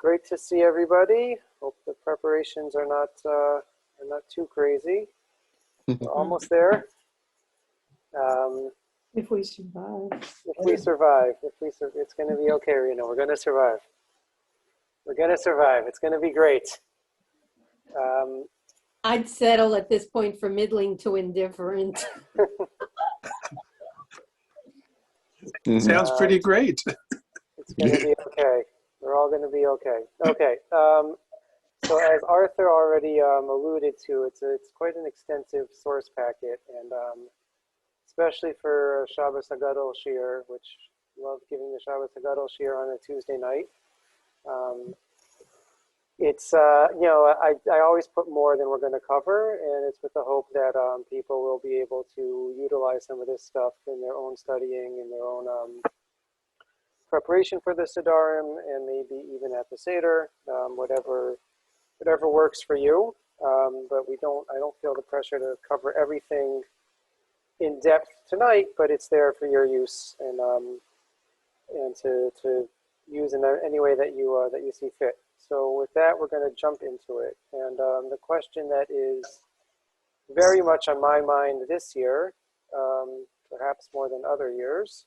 great to see everybody. Hope the preparations are not too crazy. We're almost there. If we survive. If we survive, it's going to be okay, Reno. We're going to survive. We're going to survive. It's going to be great. I'd settle at this point for middling to indifferent. Sounds pretty great. It's going to be okay. We're all going to be okay. Okay. So as Arthur already alluded to, it's quite an extensive source packet, and especially for Shabbat haGadol Shir, which I love giving the Shabbat haGadol Shir on a Tuesday night. It's I always put more than we're going to cover, and it's with the hope that people will be able to utilize some of this stuff in their own studying, in their own preparation for the Siddharim, and maybe even at the Seder, whatever works for you. But I don't feel the pressure to cover everything in depth tonight, but it's there for your use and to use in any way that you see fit. So with that, we're going to jump into it. And the question that is very much on my mind this year, perhaps more than other years,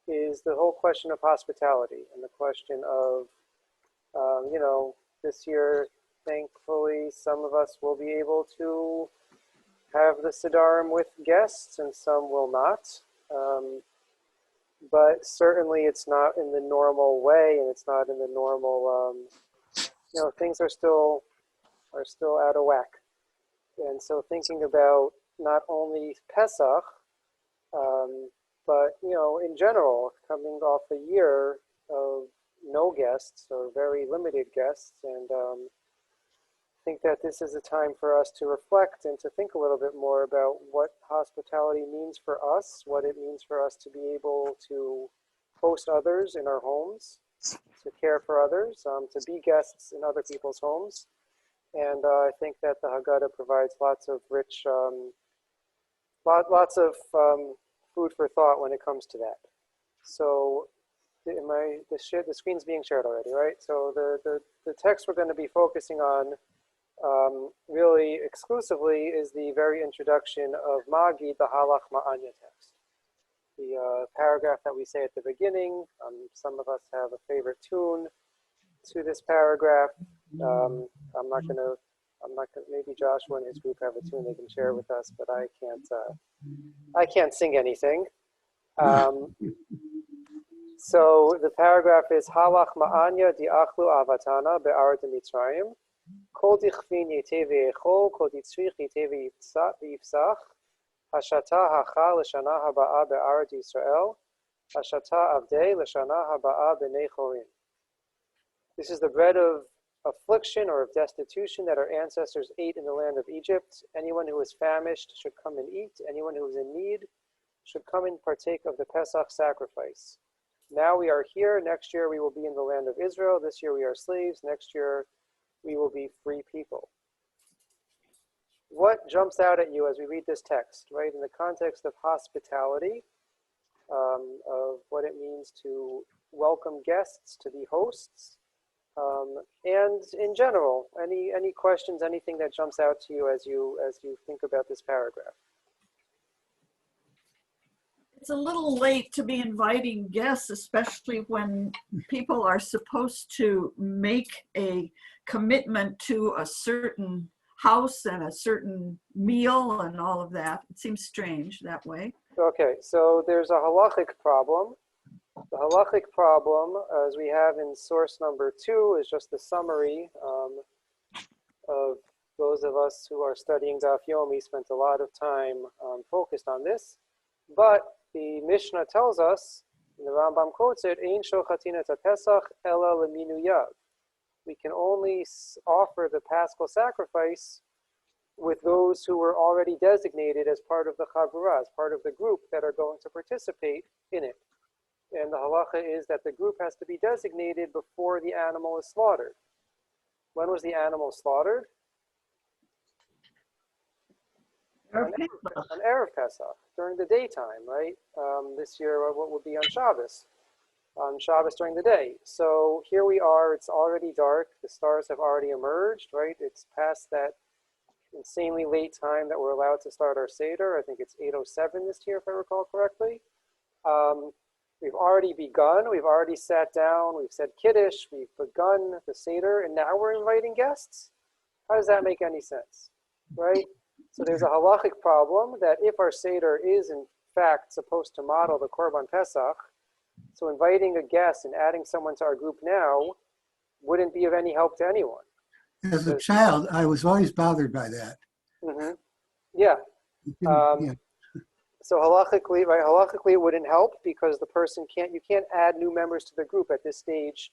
is the whole question of hospitality and the question of, this year, thankfully, some of us will be able to have the Siddharim with guests and some will not. But certainly it's not in the normal way, and it's not in the normal, things are still out of whack. And so thinking about not only Pesach, but, in general, coming off a year of no guests or very limited guests, and I think that this is a time for us to reflect and to think a little bit more about what hospitality means for us, what it means for us to be able to host others in our homes, to care for others, to be guests in other people's homes. And I think that the Haggadah provides lots of rich, lots of food for thought when it comes to that. So the screen's being shared already, right? So the text we're going to be focusing on really exclusively is the very introduction of Magid, the Halach Ma'anya text. The paragraph that we say at the beginning. Some of us have a favorite tune to this paragraph. I'm not gonna, maybe Joshua and his group have a tune they can share with us, but I can't sing anything. So the paragraph is Halach Ma'anya di'achlu avatana be'ar Mitzrayim. Kol dichvin yitev ye'echol, kol ditzrich yitev yifsach. Hashata hacha l'shana haba'a be'aret Yisrael. Hashata avdei l'shana haba'a b'nei chorin. This is the bread of affliction or of destitution that our ancestors ate in the land of Egypt. Anyone who is famished should come and eat. Anyone who is in need should come and partake of the Pesach sacrifice. Now we are here. Next year we will be in the land of Israel. This year we are slaves. Next year we will be free people. What jumps out at you as we read this text, right? In the context of hospitality, of what it means to welcome guests, to be hosts, and in general, any questions, anything that jumps out to you as you think about this paragraph? It's a little late to be inviting guests, especially when people are supposed to make a commitment to a certain house and a certain meal and all of that. It seems strange that way. Okay, so there's a halachic problem. The halachic problem, as we have in source number 2, is just the summary of those of us who are studying Daf Yomi spent a lot of time focused on this. But the Mishnah tells us, and the Rambam quotes it, Ein shochatin et Pesach ela leminuyav. We can only offer the Paschal sacrifice with those who were already designated as part of the Chavurah, as part of the group that are going to participate in it. And the halacha is that the group has to be designated before the animal is slaughtered. When was the animal slaughtered? On Erev Pesach, during the daytime, right? This year, what would be on Shabbos? on Shabbos during the day. So here we are, it's already dark, the stars have already emerged, right? It's past that insanely late time that we're allowed to start our Seder. I think it's 8:07 this year, if I recall correctly. We've already begun, we've already sat down, we've said Kiddush, we've begun the Seder, and now we're inviting guests? How does that make any sense, right? So there's a halachic problem that if our Seder is in fact supposed to model the Korban Pesach, so inviting a guest and adding someone to our group now wouldn't be of any help to anyone. As a child, I was always bothered by that. Mm-hmm. Yeah. Yeah. So halachically, right? Halachically, it wouldn't help because the person you can't add new members to the group at this stage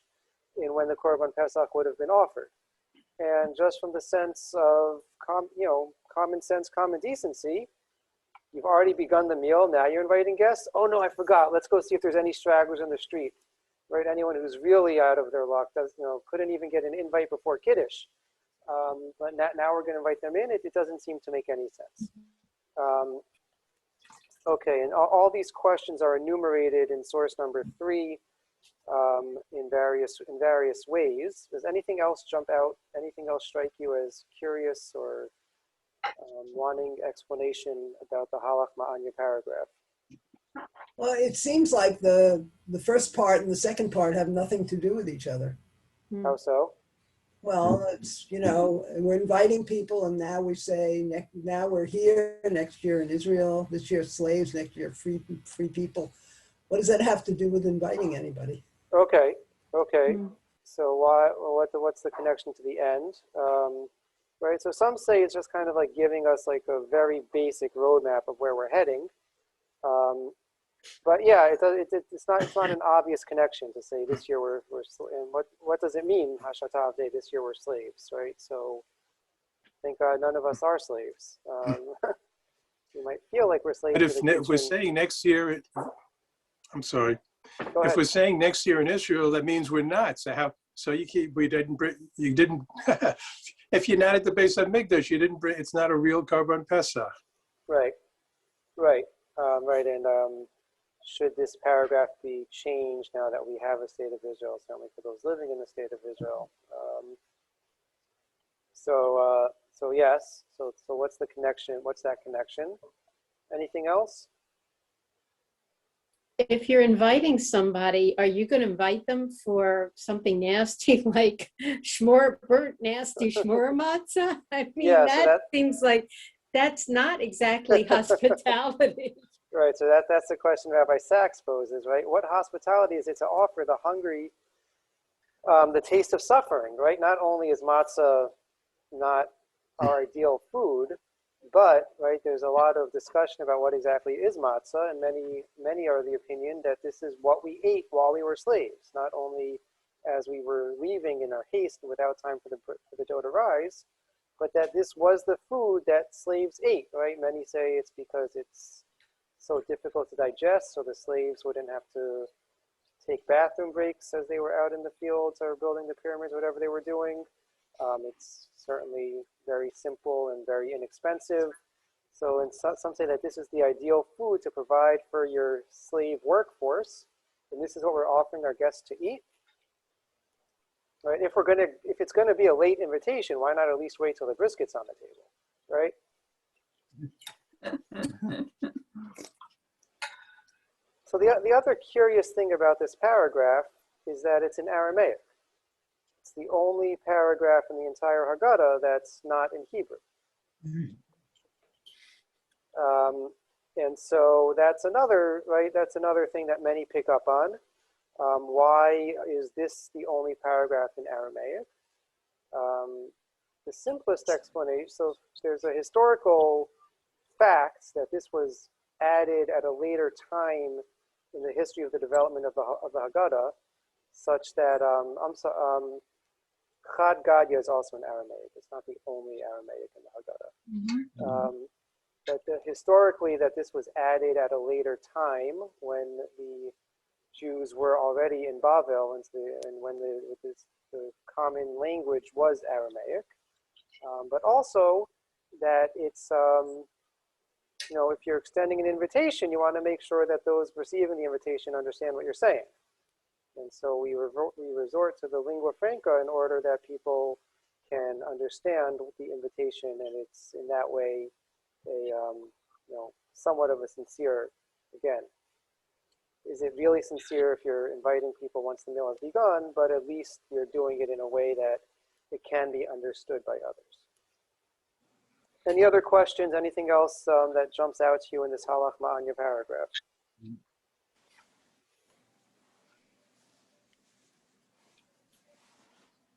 in when the Korban Pesach would have been offered. And just from the sense of, common sense, common decency, you've already begun the meal. Now you're inviting guests. Oh no, I forgot. Let's go see if there's any stragglers in the street, right? Anyone who's really out of their luck couldn't even get an invite before Kiddush. But now we're going to invite them in. It doesn't seem to make any sense. Okay, and all these questions are enumerated in source number 3 in various ways. Does anything else jump out? Anything else strike you as curious or wanting explanation about the halach ma'anya paragraph? Well, it seems like the first part and the second part have nothing to do with each other. How so? Well, it's, we're inviting people, and now we say, now we're here, next year in Israel, this year slaves, next year free people. What does that have to do with inviting anybody? Okay. So what's the connection to the end? Right, so some say it's just kind of like giving us like a very basic roadmap of where we're heading. But yeah, it's not an obvious connection to say this year we're and what does it mean Hashatav Day, this year we're slaves, right? So thank God none of us are slaves. We might feel like we're slaves. But if we're saying next year, I'm sorry. If we're saying next year in Israel, that means we're not. So you didn't. If you're not at the base of Mikdash, you didn't bring. It's not a real Korban Pesach. Right. And should this paragraph be changed now that we have a state of Israel, certainly for those living in the state of Israel? So yes. So what's the connection? What's that connection? Anything else? If you're inviting somebody, are you going to invite them for something nasty like burnt nasty shmur matzah? I mean, Yeah, that seems like that's not exactly hospitality. Right, so that's the question Rabbi Sachs poses, right? What hospitality is it to offer the hungry the taste of suffering, right? Not only is matzah not our ideal food, but, right, there's a lot of discussion about what exactly is matzah, and many are of the opinion that this is what we ate while we were slaves, not only as we were leaving in our haste without time for the dough to rise, but that this was the food that slaves ate, right? Many say it's because it's so difficult to digest, so the slaves wouldn't have to take bathroom breaks as they were out in the fields or building the pyramids, whatever they were doing. It's certainly very simple and very inexpensive. So some say that this is the ideal food to provide for your slave workforce, and this is what we're offering our guests to eat. Right? If it's gonna be a late invitation, why not at least wait till the brisket's on the table, right? So the other curious thing about this paragraph is that it's in Aramaic. It's the only paragraph in the entire Haggadah that's not in Hebrew. And so that's another thing that many pick up on. Why is this the only paragraph in Aramaic? The simplest explanation, so there's a historical fact that this was added at a later time in the history of the development of the Haggadah, such that Chad Gadya is also in Aramaic. It's not the only Aramaic in the Haggadah. But historically, that this was added at a later time when the Jews were already in Bavel, and when the common language was Aramaic. But also that it's if you're extending an invitation, you want to make sure that those receiving the invitation understand what you're saying. And so we resort to the lingua franca in order that people can understand the invitation, and it's in that way a somewhat of a sincere. Again, is it really sincere if you're inviting people once the meal has begun? But at least you're doing it in a way that it can be understood by others. Any other questions? Anything else that jumps out to you in this halach ma'anya paragraph?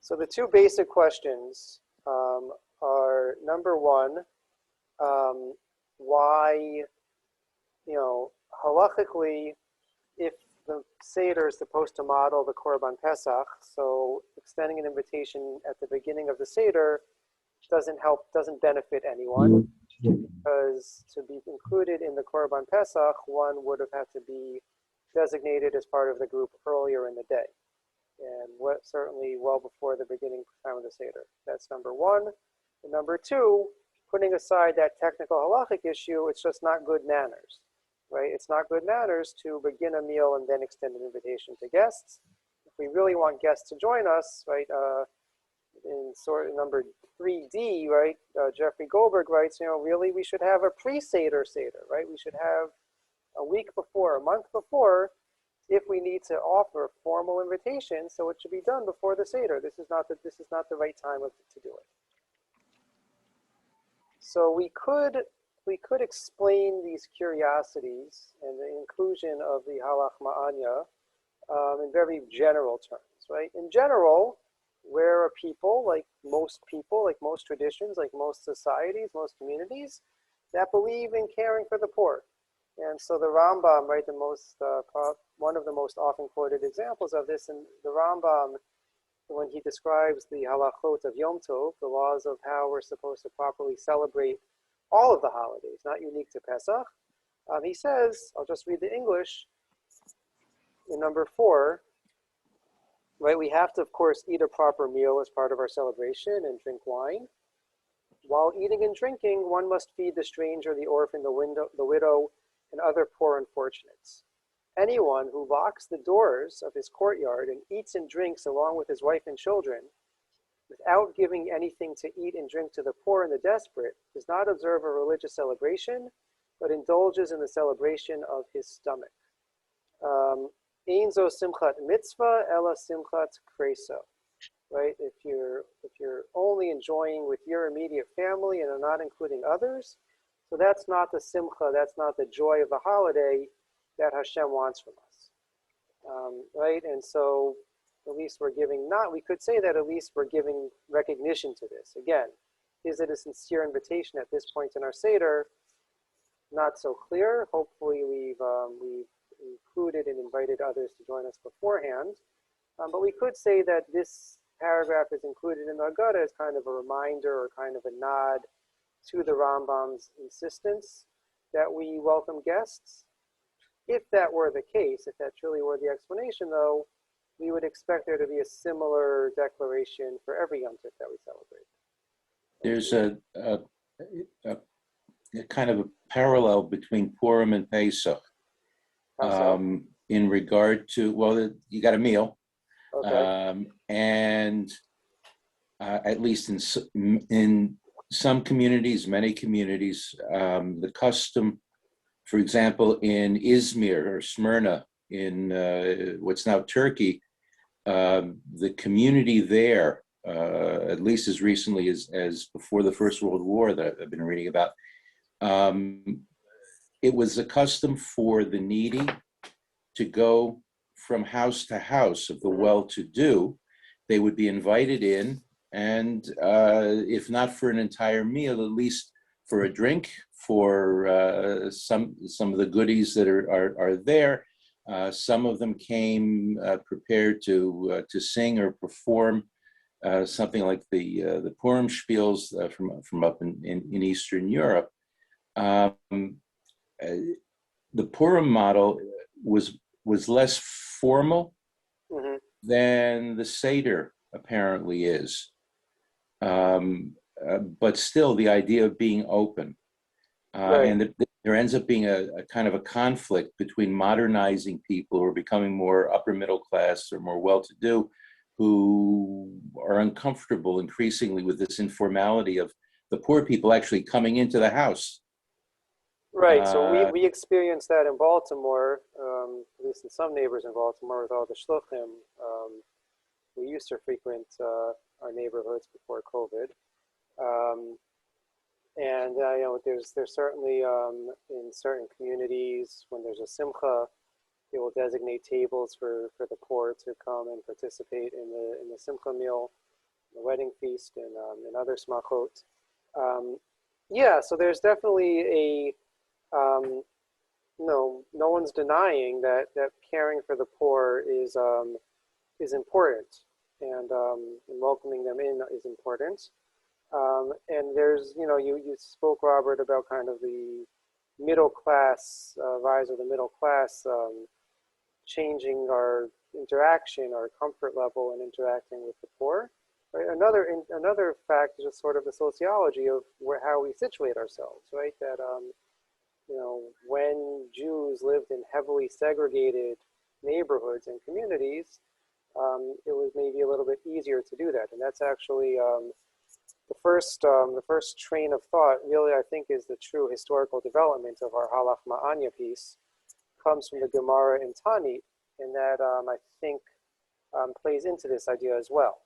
So the two basic questions are, number one, why, halachically, if the Seder is supposed to model the Korban Pesach, so extending an invitation at the beginning of the Seder doesn't benefit anyone, because to be included in the Korban Pesach, one would have had to be designated as part of the group earlier in the day, and certainly well before the beginning time of the Seder. That's number one. And number two, putting aside that technical halachic issue, it's just not good manners, right? It's not good manners to begin a meal and then extend an invitation to guests. If we really want guests to join us, right, in sort of number 3D, right, Jeffrey Goldberg writes, really we should have a pre-Seder Seder, right? We should have a week before, a month before, if we need to offer formal invitations, so it should be done before the Seder. This is not the right time to do it. So we could explain these curiosities and the inclusion of the halach ma'anya in very general terms, right? In general, we're a people, like most traditions, like most societies, most communities, that believe in caring for the poor. And so the Rambam, right, one of the most often quoted examples of this, and the Rambam, when he describes the halachot of Yom Tov, the laws of how we're supposed to properly celebrate all of the holidays, not unique to Pesach, he says, I'll just read the English, in number 4, right, we have to, of course, eat a proper meal as part of our celebration and drink wine. While eating and drinking, one must feed the stranger, the orphan, the widow, and other poor unfortunates. Anyone who locks the doors of his courtyard and eats and drinks along with his wife and children, without giving anything to eat and drink to the poor and the desperate, does not observe a religious celebration, but indulges in the celebration of his stomach. Ein zo simchat mitzvah, ela simchat kreso. Right? If you're only enjoying with your immediate family and are not including others, so that's not the simcha, that's not the joy of the holiday that Hashem wants from us. Right? And so at least we could say that at least we're giving recognition to this. Again, is it a sincere invitation at this point in our Seder? Not so clear. Hopefully we've included and invited others to join us beforehand. But we could say that this paragraph is included in the haGadol as kind of a reminder or kind of a nod to the Rambam's insistence that we welcome guests. If that were the case, if that truly were the explanation, though, we would expect there to be a similar declaration for every Yom Tov that we celebrate. There's a kind of a parallel between Purim and Pesach in regard to, well, you got a meal, okay. And at least in some communities, many communities, the custom, for example, in Izmir or Smyrna, in what's now Turkey, the community there, at least as recently as before the First World War that I've been reading about, it was a custom for the needy to go from house to house of the well-to-do. They would be invited in, and if not for an entire meal, at least for a drink, for some of the goodies that are there. Some of them came prepared to sing or perform something like the Purim spiels from up in Eastern Europe. The Purim model was less formal than the Seder apparently is, but still the idea of being open. Right. And there ends up being a kind of a conflict between modernizing people who are becoming more upper middle class or more well-to-do, who are uncomfortable increasingly with this informality of the poor people actually coming into the house. Right, so we experienced that in Baltimore, at least in some neighbors in Baltimore with all the shluchim. We used to frequent our neighborhoods before COVID. And you know, there's certainly in certain communities, when there's a simcha, they will designate tables for the poor to come and participate in the simcha meal, the wedding feast, and other smachot. Yeah, so there's definitely no one's denying that caring for the poor is important, and welcoming them in is important. And there's, you know, you spoke, Robert, about kind of the middle class, rise of the middle class, changing our interaction, our comfort level in interacting with the poor. Right? Another fact is just sort of the sociology of how we situate ourselves, right? That, you know, when Jews lived in heavily segregated neighborhoods and communities, it was maybe a little bit easier to do that. And that's actually the first train of thought, really, I think, is the true historical development of our Halach Ma'anya piece, comes from the Gemara in Tanit, and that I think plays into this idea as well.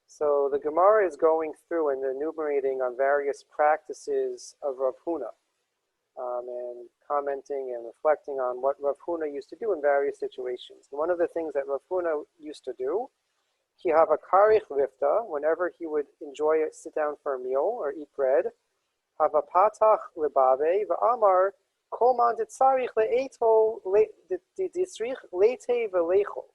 So the Gemara is going through and enumerating on various practices of Rav Huna, and commenting and reflecting on what Rav Huna used to do in various situations. And one of the things that Rav Huna used to do, he have a karich lifta, whenever he would enjoy it, sit down for a meal or eat bread, have a patach lebave, v'amar, kol man ditzarich le'eto ditzrich leite v'lecho.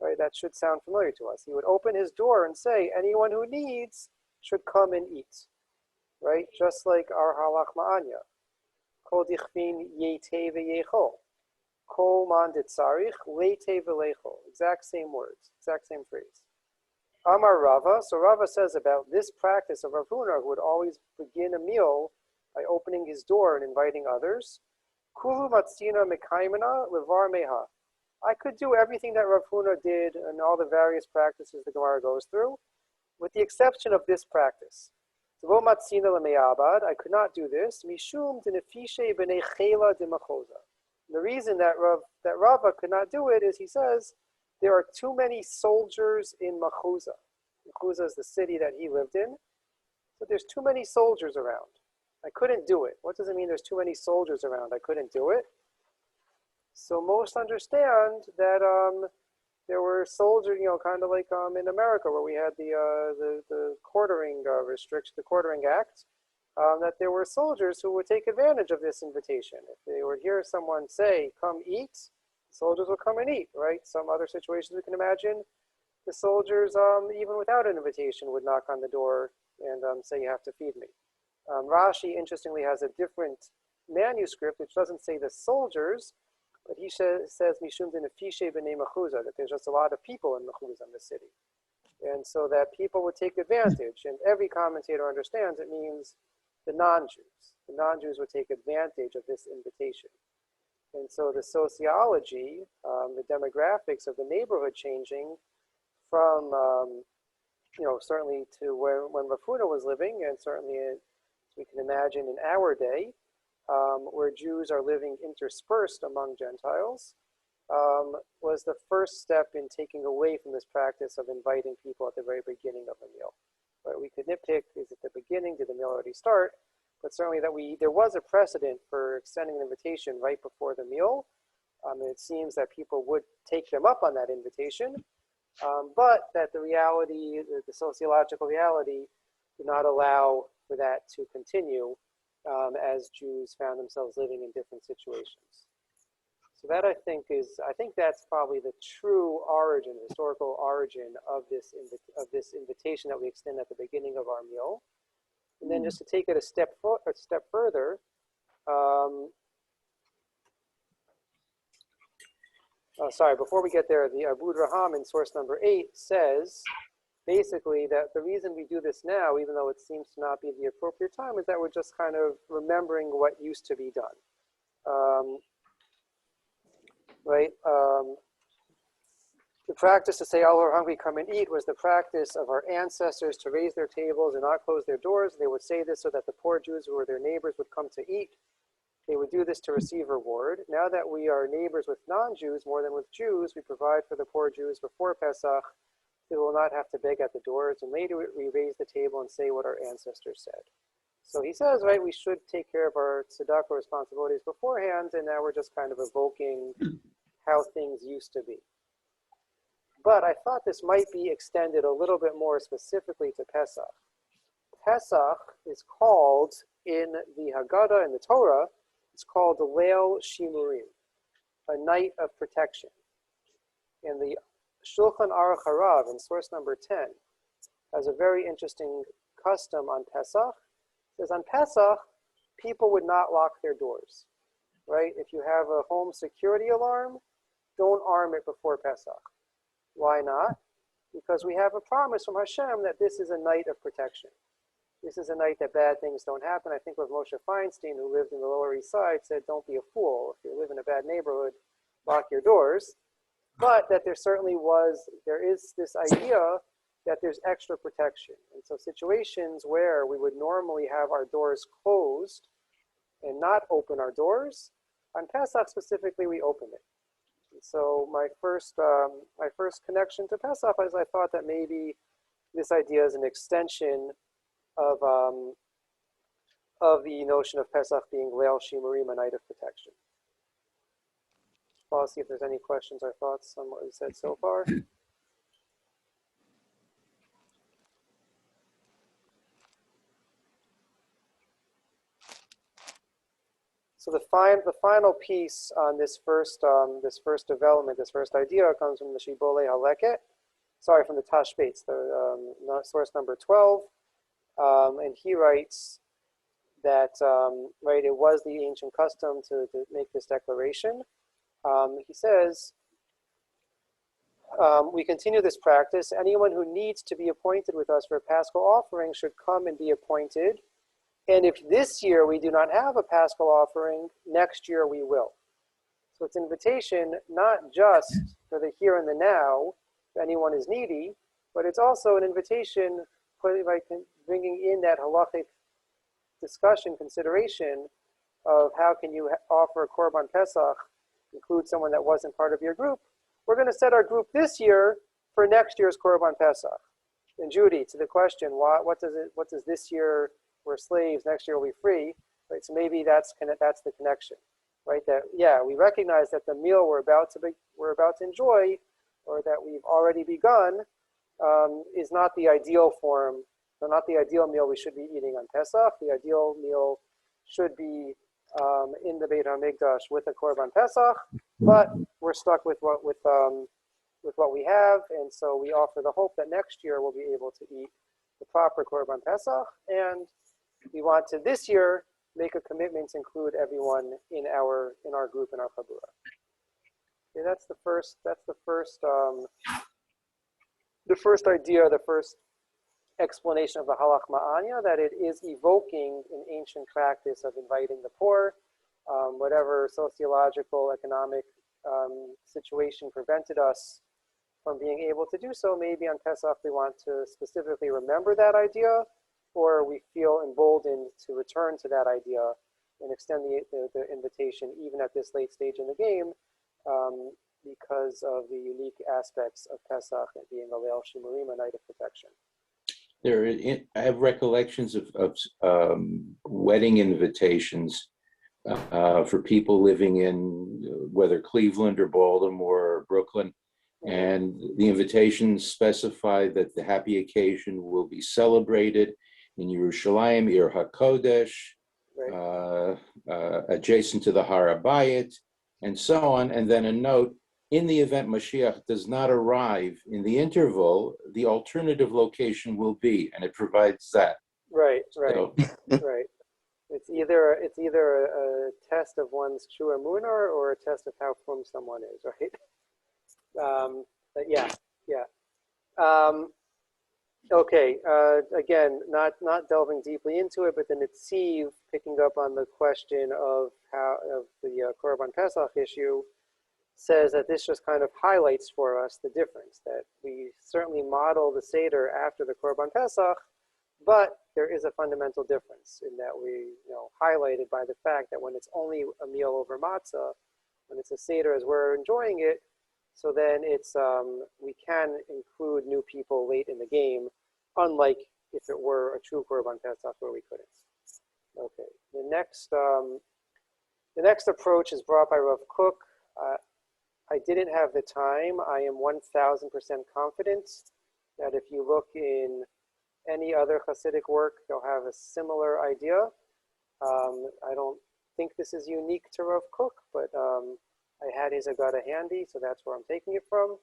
Right, that should sound familiar to us. He would open his door and say, anyone who needs should come and eat. Right, just like our halach ma'anya. Kol dichvin yeite v'yecho. Kol man ditzarich leite v'lecho. Exact same words, exact same phrase. Amar Rava, so Rava says about this practice of Rav Huna, who would always begin a meal by opening his door and inviting others. Kulu matzina mekaimena levar meha. I could do everything that Rav Huna did and all the various practices the Gemara goes through, with the exception of this practice. Zvo matzina lemeabad, I could not do this. Mishum denefishe b'nei chela d'machoza. The reason that Rava could not do it is, he says, there are too many soldiers in Machuza. Machuza is the city that he lived in. So there's too many soldiers around. I couldn't do it. What does it mean there's too many soldiers around? I couldn't do it. So most understand that there were soldiers, you know, kind of like in America, where we had the quartering restriction, the quartering act, that there were soldiers who would take advantage of this invitation. If they would hear someone say, come eat, the soldiers will come and eat, right? Some other situations we can imagine, the soldiers, even without an invitation, would knock on the door and say, you have to feed me. Rashi, interestingly, has a different manuscript, which doesn't say the soldiers, but he says, Mishum denefishe b'nei Machuza, that there's just a lot of people in Machuza, in the city. And so that people would take advantage, and every commentator understands it means the non-Jews. The non-Jews would take advantage of this invitation. And so the sociology, the demographics of the neighborhood changing from, you know, certainly to when Rav Huna was living, and certainly as we can imagine in our day, where Jews are living interspersed among Gentiles, was the first step in taking away from this practice of inviting people at the very beginning of a meal. Right? We could nitpick, is it the beginning? Did the meal already start? But certainly that there was a precedent for extending an invitation right before the meal. And it seems that people would take them up on that invitation, but that the reality, the sociological reality, did not allow for that to continue as Jews found themselves living in different situations. So that I think that's probably the true origin, historical origin of this invitation that we extend at the beginning of our meal. And then just to take it a step further, before we get there, the Abud Raham in source number 8 says basically that the reason we do this now, even though it seems to not be the appropriate time, is that we're just kind of remembering what used to be done. Right? The practice to say, all who are hungry, come and eat, was the practice of our ancestors to raise their tables and not close their doors. They would say this so that the poor Jews who were their neighbors would come to eat. They would do this to receive reward. Now that we are neighbors with non-Jews more than with Jews, we provide for the poor Jews before Pesach. They will not have to beg at the doors. And later we raise the table and say what our ancestors said. So he says, right, we should take care of our tzedakah responsibilities beforehand, and now we're just kind of evoking how things used to be. But I thought this might be extended a little bit more specifically to Pesach. Pesach is called in the Haggadah, in the Torah, it's called the Leil Shimurim, a night of protection. In the Shulchan Aruch Harav, in source number 10, has a very interesting custom on Pesach. It says on Pesach, people would not lock their doors, right? If you have a home security alarm, don't arm it before Pesach. Why not? Because we have a promise from Hashem that this is a night of protection. This is a night that bad things don't happen. I think with Moshe Feinstein, who lived in the Lower East Side, said, don't be a fool. If you live in a bad neighborhood, lock your doors. But that there is this idea that there's extra protection. And so situations where we would normally have our doors closed and not open our doors, on Pesach specifically, we open it. And so my first connection to Pesach is I thought that maybe this idea is an extension of the notion of Pesach being Leil Shimurim, a night of protection. I'll see if there's any questions or thoughts on what we said so far. So the final piece on this first development, this first idea, comes from the Shibbolei Haleket. Sorry, from the Tashbetz, the source number 12, and he writes that right, it was the ancient custom to make this declaration. He says, we continue this practice. Anyone who needs to be appointed with us for a Paschal offering should come and be appointed. And if this year we do not have a Paschal offering, next year we will. So it's an invitation not just for the here and the now, if anyone is needy, but it's also an invitation by bringing in that halachic discussion, consideration of how can you offer a Korban Pesach, include someone that wasn't part of your group. We're going to set our group this year for next year's Korban Pesach. And Judy, to the question, what does this year, we're slaves, next year we'll be free, right? So maybe that's the connection, right? That, yeah, we recognize that the meal we're about to enjoy, or that we've already begun, is not the ideal form, or not the ideal meal we should be eating on Pesach. The ideal meal should be in the Beit HaMikdash with a Korban Pesach, but we're stuck with what we have, and so we offer the hope that next year we'll be able to eat the proper Korban Pesach, and we want to this year make a commitment to include everyone in our group, in our chabura. Okay, that's the first idea, the first explanation of the halach ma'anya, that it is evoking an ancient practice of inviting the poor. Whatever sociological, economic situation prevented us from being able to do so, maybe on Pesach we want to specifically remember that idea, or we feel emboldened to return to that idea and extend the invitation even at this late stage in the game, because of the unique aspects of Pesach and being a Leil Shimurim, a night of protection. I have recollections of wedding invitations for people living in whether Cleveland or Baltimore or Brooklyn, and the invitations specify that the happy occasion will be celebrated in Yerushalayim, Ir HaKodesh, adjacent to the Har HaBayit, and so on, and then a note, in the event Mashiach does not arrive in the interval, the alternative location will be, and it provides that. Right. So, Right. It's either a test of one's true emunah or a test of how frum someone is, right? But yeah. Okay, again, not delving deeply into it, but the Netziv, picking up on the question of the Korban Pesach issue, says that this just kind of highlights for us the difference, that we certainly model the Seder after the Korban Pesach, but there is a fundamental difference in that we, highlighted by the fact that when it's only a meal over matzah, when it's a Seder as we're enjoying it, so then it's we can include new people late in the game, unlike if it were a true Korban Pesach where we couldn't. Okay, the next approach is brought by Rav Kook. I didn't have the time. I am 1000% confident that if you look in any other Hasidic work, they'll have a similar idea. I don't think this is unique to Rav Kook, but I had his haGadol handy, so that's where I'm taking it from.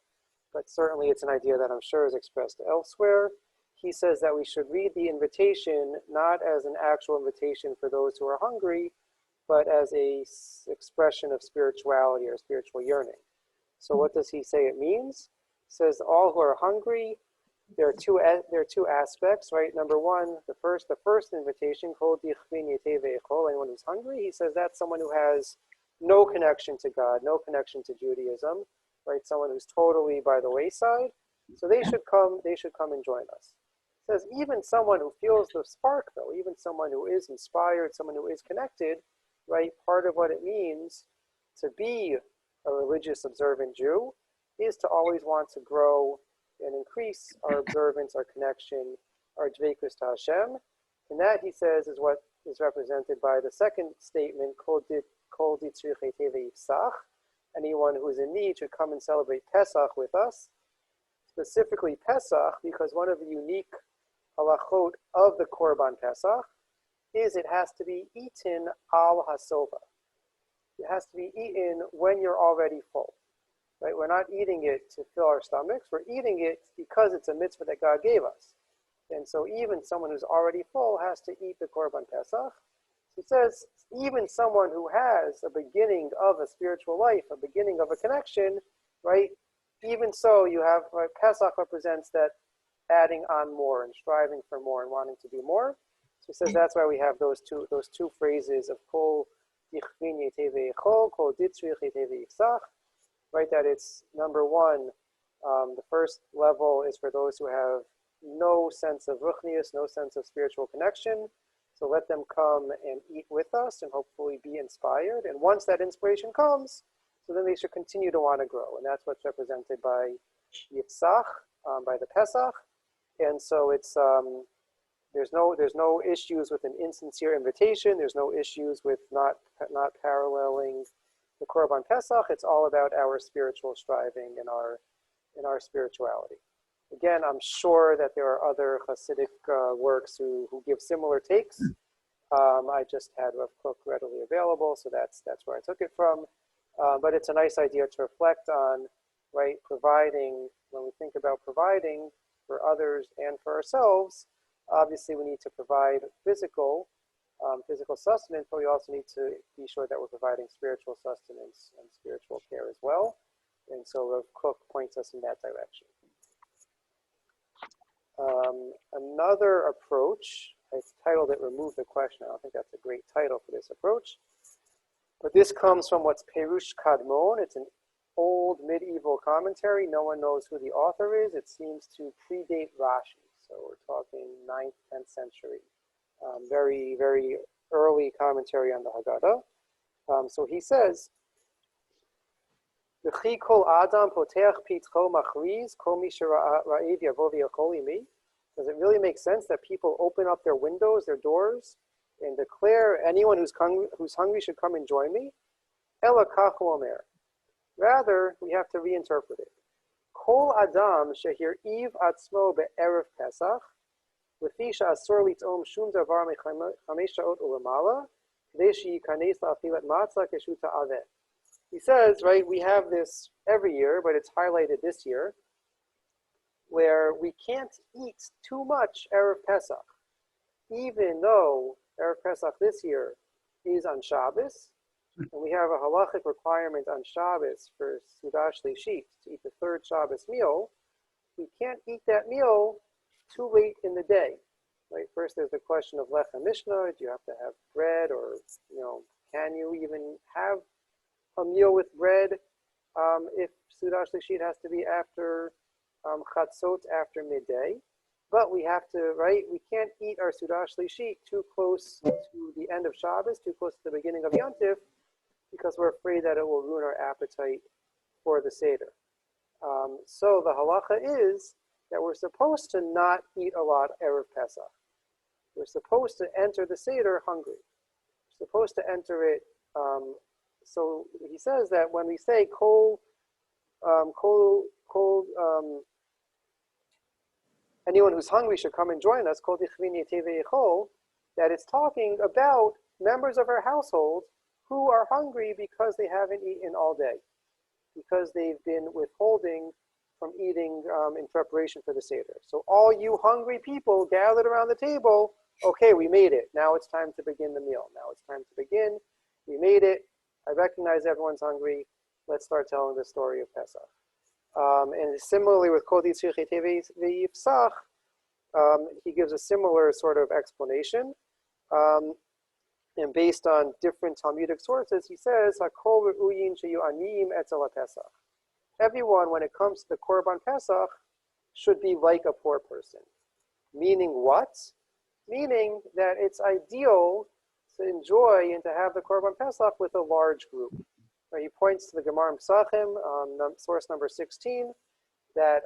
But certainly it's an idea that I'm sure is expressed elsewhere. He says that we should read the invitation not as an actual invitation for those who are hungry, but as a expression of spirituality or spiritual yearning. So what does he say it means? He says all who are hungry, there are two aspects, right? Number one, the first invitation, anyone who's hungry, he says that's someone who has no connection to God, no connection to Judaism, right? Someone who's totally by the wayside. So they should come and join us. It says even someone who feels the spark though, even someone who is inspired, someone who is connected, right? Part of what it means to be a religious observant Jew is to always want to grow and increase our observance, our connection, our dveikus to Hashem. And that, he says, is what is represented by the second statement, anyone who is in need should come and celebrate Pesach with us. Specifically Pesach, because one of the unique halachot of the Korban Pesach is it has to be eaten al hasova. It has to be eaten when you're already full. Right? We're not eating it to fill our stomachs. We're eating it because it's a mitzvah that God gave us. And so even someone who's already full has to eat the Korban Pesach. He says even someone who has a beginning of a spiritual life, a beginning of a connection, right? Even so, you have, right, Pesach represents that adding on more and striving for more and wanting to do more. So he says that's why we have those two phrases of kol dichvin yeteve echol, kol ditzrich yeteve yifsach, right? That it's number one, the first level is for those who have no sense of ruchnius, no sense of spiritual connection. So let them come and eat with us and hopefully be inspired. And once that inspiration comes, so then they should continue to want to grow. And that's what's represented by Yitzhak, by the Pesach. And so it's there's no issues with an insincere invitation. There's no issues with not paralleling the Korban Pesach. It's all about our spiritual striving and our spirituality. Again, I'm sure that there are other Hasidic works who give similar takes. I just had Rav Kook readily available, so that's where I took it from. But it's a nice idea to reflect on, right? Providing, when we think about providing for others and for ourselves, obviously we need to provide physical sustenance, but we also need to be sure that we're providing spiritual sustenance and spiritual care as well. And so Rav Kook points us in that direction. Another approach, I titled it Remove the Question. I don't think that's a great title for this approach. But this comes from what's Perush Kadmon. It's an old medieval commentary. No one knows who the author is. It seems to predate Rashi. So we're talking 9th, 10th century. Very, very early commentary on the haGadol. So he says, does it really make sense that people open up their windows, their doors, and declare anyone who's hungry should come and join me? Rather, we have to reinterpret it. Kol adam shehir iv atzmo be'erev Pesach, lefi she'asur lit'om shum davar mechamesh sha'ot u'lamala, k'dei she'yikanes la'afilat matzah keshu ta'aveh. He says, right, we have this every year, but it's highlighted this year, where we can't eat too much Erev Pesach, even though Erev Pesach this year is on Shabbos, and we have a halachic requirement on Shabbos for Sudash Leishit to eat the third Shabbos meal. We can't eat that meal too late in the day. Right? First, there's the question of lechem mishnah. Do you have to have bread, or can you even have a meal with bread if Sudah Shlishit has to be after Chatzot, after midday? But we have to, right? We can't eat our Sudah Shlishit too close to the end of Shabbos, too close to the beginning of Yom Tif, because we're afraid that it will ruin our appetite for the Seder. So the halacha is that we're supposed to not eat a lot Erev Pesach. We're supposed to enter the Seder hungry. We're supposed to enter it. So he says that when we say anyone who's hungry should come and join us, that it's talking about members of our household who are hungry because they haven't eaten all day, because they've been withholding from eating in preparation for the Seder. So all you hungry people gathered around the table, okay, we made it. Now it's time to begin the meal. Now it's time to begin. We made it. I recognize everyone's hungry. Let's start telling the story of Pesach. And similarly with Kol Yitzchak V'Yifsach, he gives a similar sort of explanation. And based on different Talmudic sources, he says, Hakol Re'uyin Sheyu Aniyim Etzel HaPesach. Everyone, when it comes to the Korban Pesach, should be like a poor person. Meaning what? Meaning that it's ideal to enjoy and to have the Korban Pesach with a large group. Right, he points to the Gemara Pesachim, source number 16, that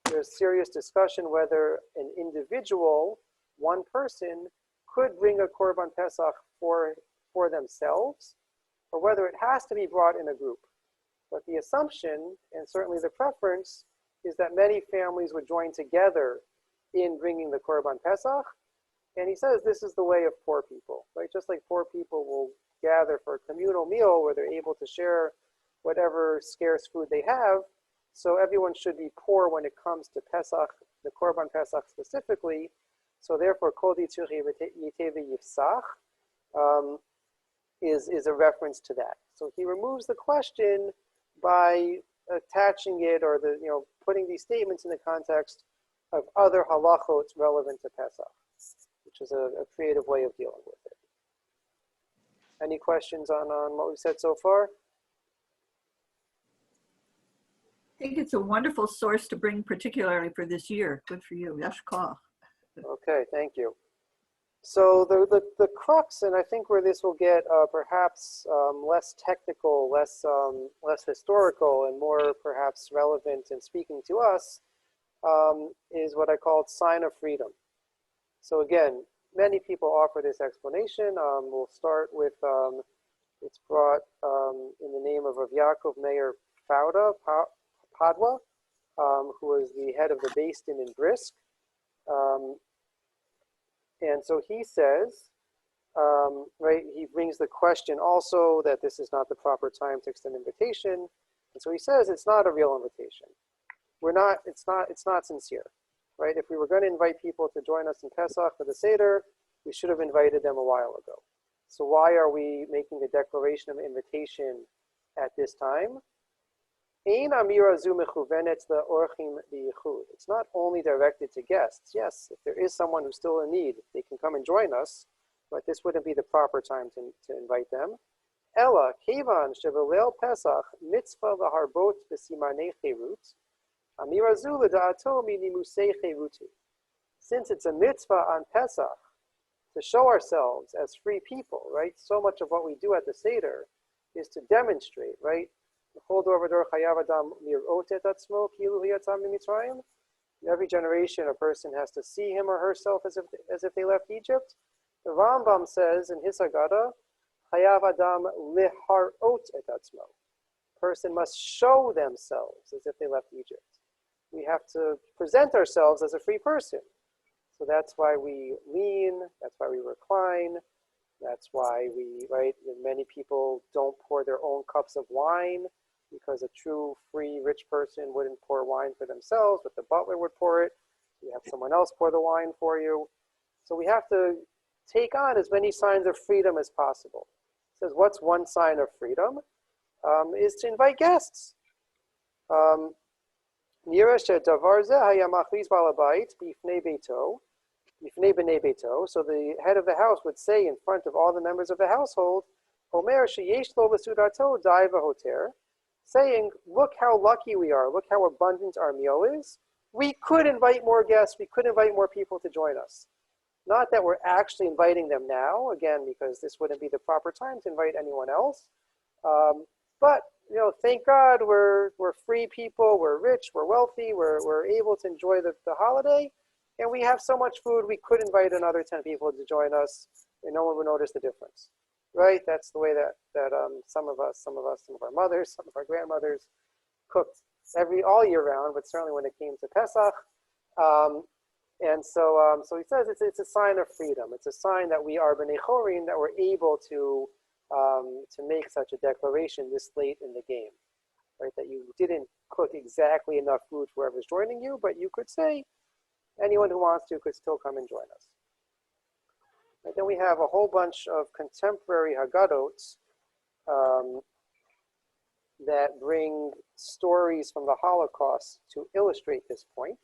there's serious discussion whether an individual, one person, could bring a Korban Pesach for themselves, or whether it has to be brought in a group. But the assumption, and certainly the preference, is that many families would join together in bringing the Korban Pesach. And he says this is the way of poor people, right? Just like poor people will gather for a communal meal where they're able to share whatever scarce food they have, so everyone should be poor when it comes to Pesach, the Korban Pesach specifically. So therefore, Kol Yitzchak V'Yifsach is a reference to that. So he removes the question by attaching it, or putting these statements in the context of other halachot relevant to Pesach, which is a creative way of dealing with it. Any questions on what we've said so far? I think it's a wonderful source to bring, particularly for this year. Good for you. Yashkah. Okay, thank you. So the crux, and I think where this will get perhaps less technical, less historical, and more perhaps relevant in speaking to us, is what I call sign of freedom. So again, many people offer this explanation. We'll start with, it's brought in the name of Rav Yaakov Meir Padwa, who was the head of the Beis Din in Brisk. And so he says, right, he brings the question also that this is not the proper time to extend invitation. And so he says it's not a real invitation. It's not sincere, right? If we were going to invite people to join us in Pesach for the Seder, we should have invited them a while ago. So why are we making a declaration of invitation at this time? It's not only directed to guests. Yes, if there is someone who's still in need, they can come and join us, but this wouldn't be the proper time to invite them. Ella, Kevan, Shevelel Pesach, Mitzvah Laharbot B'Simanei Cherut, Amirazu L'Da'ato Minimusei Cheruti. Since it's a mitzvah on Pesach, to show ourselves as free people, right? So much of what we do at the Seder is to demonstrate, right? Every generation, a person has to see him or herself as if they left Egypt. The Rambam says in his haGadol, Chayav Adam liharot et atzmo. Person must show themselves as if they left Egypt. We have to present ourselves as a free person. So that's why we lean, that's why we recline, that's why many people don't pour their own cups of wine, because a true, free, rich person wouldn't pour wine for themselves, but the butler would pour it. You have someone else pour the wine for you. So we have to take on as many signs of freedom as possible. It says, what's one sign of freedom? Is to invite guests. Nira shedavar zeh haya machriz bal habayit bifnei beito, bifnei bnei beito. So the head of the house would say in front of all the members of the household, Omer sheyesh lo v'sudato dai v'hoter, saying, look how lucky we are, look how abundant our meal is. We could invite more guests, we could invite more people to join us. Not that we're actually inviting them now, again, because this wouldn't be the proper time to invite anyone else. But thank God we're free people, we're rich, we're wealthy, we're able to enjoy the holiday, and we have so much food we could invite another 10 people to join us, and no one would notice the difference, right? That's the way that some of our mothers, some of our grandmothers cooked all year round, but certainly when it came to Pesach. And so he says it's a sign of freedom. It's a sign that we are b'nei chorin, that we're able to make such a declaration this late in the game, right? That you didn't cook exactly enough food for whoever's joining you, but you could say anyone who wants to could still come and join us. And then we have a whole bunch of contemporary hagadot that bring stories from the Holocaust to illustrate this point.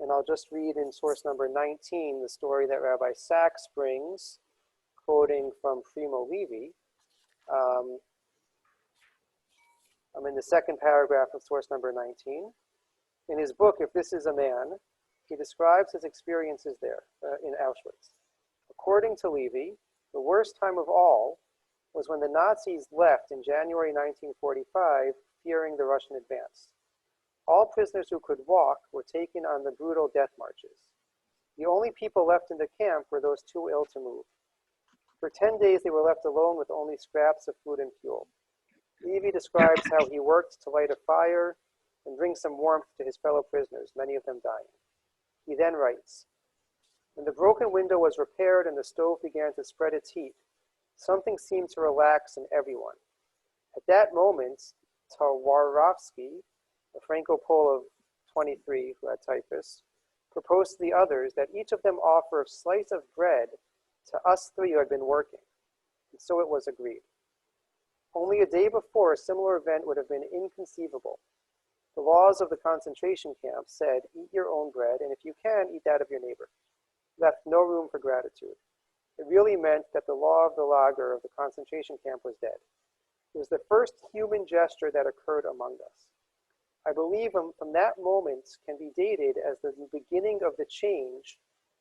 And I'll just read in source number 19 the story that Rabbi Sachs brings, quoting from Primo Levi. I'm in the second paragraph of source number 19. In his book, If This Is a Man, he describes his experiences there in Auschwitz. According to Levi, the worst time of all was when the Nazis left in January 1945, fearing the Russian advance. All prisoners who could walk were taken on the brutal death marches. The only people left in the camp were those too ill to move. For 10 days, they were left alone with only scraps of food and fuel. Levy describes how he worked to light a fire and bring some warmth to his fellow prisoners, many of them dying. He then writes, when the broken window was repaired and the stove began to spread its heat, something seemed to relax in everyone. At that moment, Tawarovsky, a Franco-Pole of 23 who had typhus, proposed to the others that each of them offer a slice of bread to us three who had been working, and so it was agreed. Only a day before, a similar event would have been inconceivable. The laws of the concentration camp said, eat your own bread, and if you can, eat that of your neighbor. Left no room for gratitude. It really meant that the law of the lager of the concentration camp was dead. It was the first human gesture that occurred among us. I believe from that moment can be dated as the beginning of the change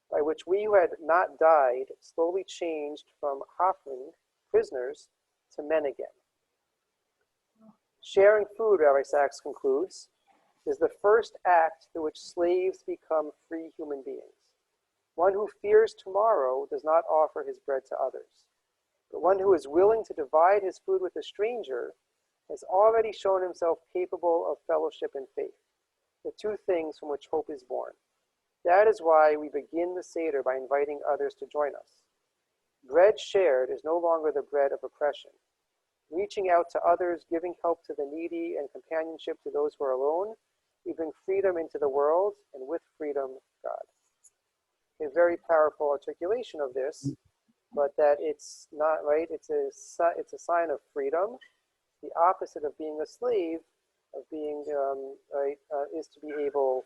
by which we who had not died slowly changed from Hafling, prisoners, to men again. Sharing food, Rabbi Sachs concludes, is the first act through which slaves become free human beings. One who fears tomorrow does not offer his bread to others, but one who is willing to divide his food with a stranger has already shown himself capable of fellowship and faith, the two things from which hope is born. That is why we begin the Seder by inviting others to join us. Bread shared is no longer the bread of oppression. Reaching out to others, giving help to the needy, and companionship to those who are alone, we bring freedom into the world, and with freedom, God. A very powerful articulation of this, but that it's not right. It's a sign of freedom. The opposite of being a slave, of being is to be able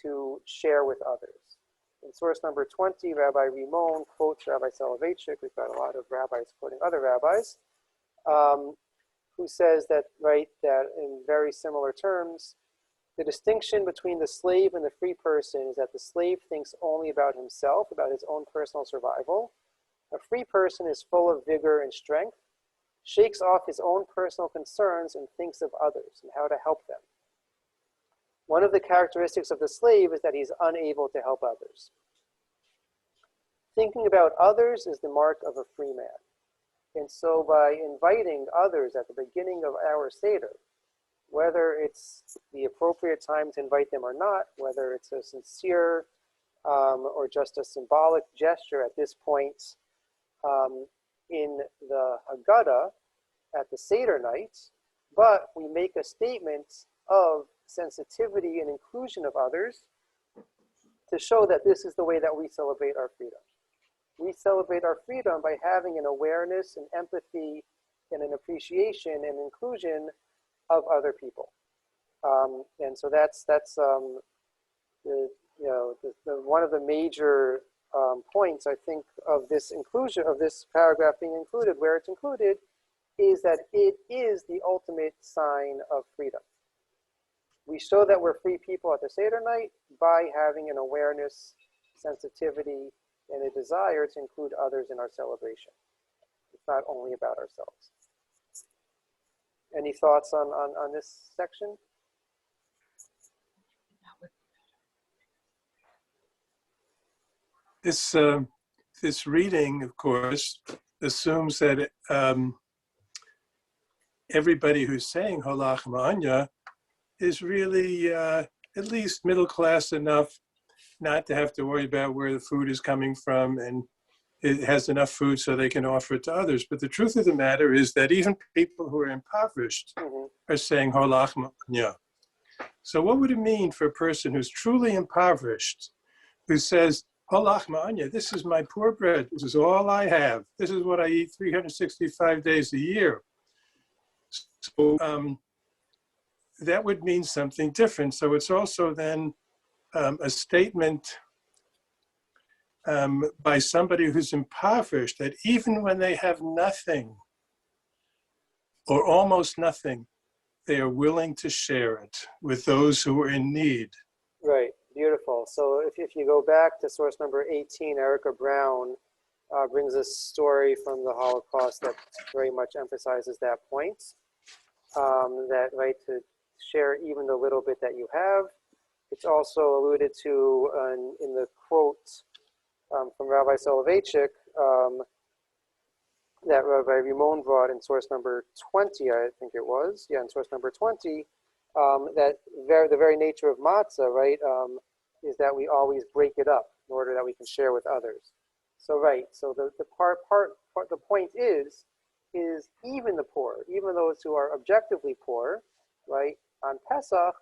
to share with others. In source number 20, Rabbi Rimon quotes Rabbi Soloveitchik. We've got a lot of rabbis quoting other rabbis, who says that in very similar terms, the distinction between the slave and the free person is that the slave thinks only about himself, about his own personal survival. A free person is full of vigor and strength, shakes off his own personal concerns and thinks of others and how to help them. One of the characteristics of the slave is that he's unable to help others. Thinking about others is the mark of a free man. And so by inviting others at the beginning of our Seder, whether it's the appropriate time to invite them or not, whether it's a sincere or just a symbolic gesture at this point in the Haggadah at the Seder night, but we make a statement of sensitivity and inclusion of others to show that this is the way that we celebrate our freedom. We celebrate our freedom by having an awareness and empathy and an appreciation and inclusion of other people. And so that's the, one of the major points, I think, of this inclusion, of this paragraph being included, where it's included, is that it is the ultimate sign of freedom. We show that we're free people at the Seder night by having an awareness, sensitivity, and a desire to include others in our celebration. It's not only about ourselves. Any thoughts on this section? This reading, of course, assumes that everybody who's saying Halach Ma'anya is really at least middle class enough not to have to worry about where the food is coming from, and it has enough food so they can offer it to others. But the truth of the matter is that even people who are impoverished are saying Halach Ma'anya. So what would it mean for a person who's truly impoverished, who says, Halach Ma'anya, this is my poor bread, this is all I have, this is what I eat 365 days a year. So that would mean something different. So it's also then a statement by somebody who's impoverished that even when they have nothing or almost nothing, they are willing to share it with those who are in need. Right, beautiful. So if you go back to source number 18, Erica Brown brings a story from the Holocaust that very much emphasizes that point, that right to share even the little bit that you have. It's also alluded to in the quote from Rabbi Soloveitchik that Rabbi Rimon brought in source number 20, I think it was. Yeah, in source number 20, that the very nature of matzah, right, is that we always break it up in order that we can share with others. So right, so the point is even the poor, even those who are objectively poor, right, on Pesach,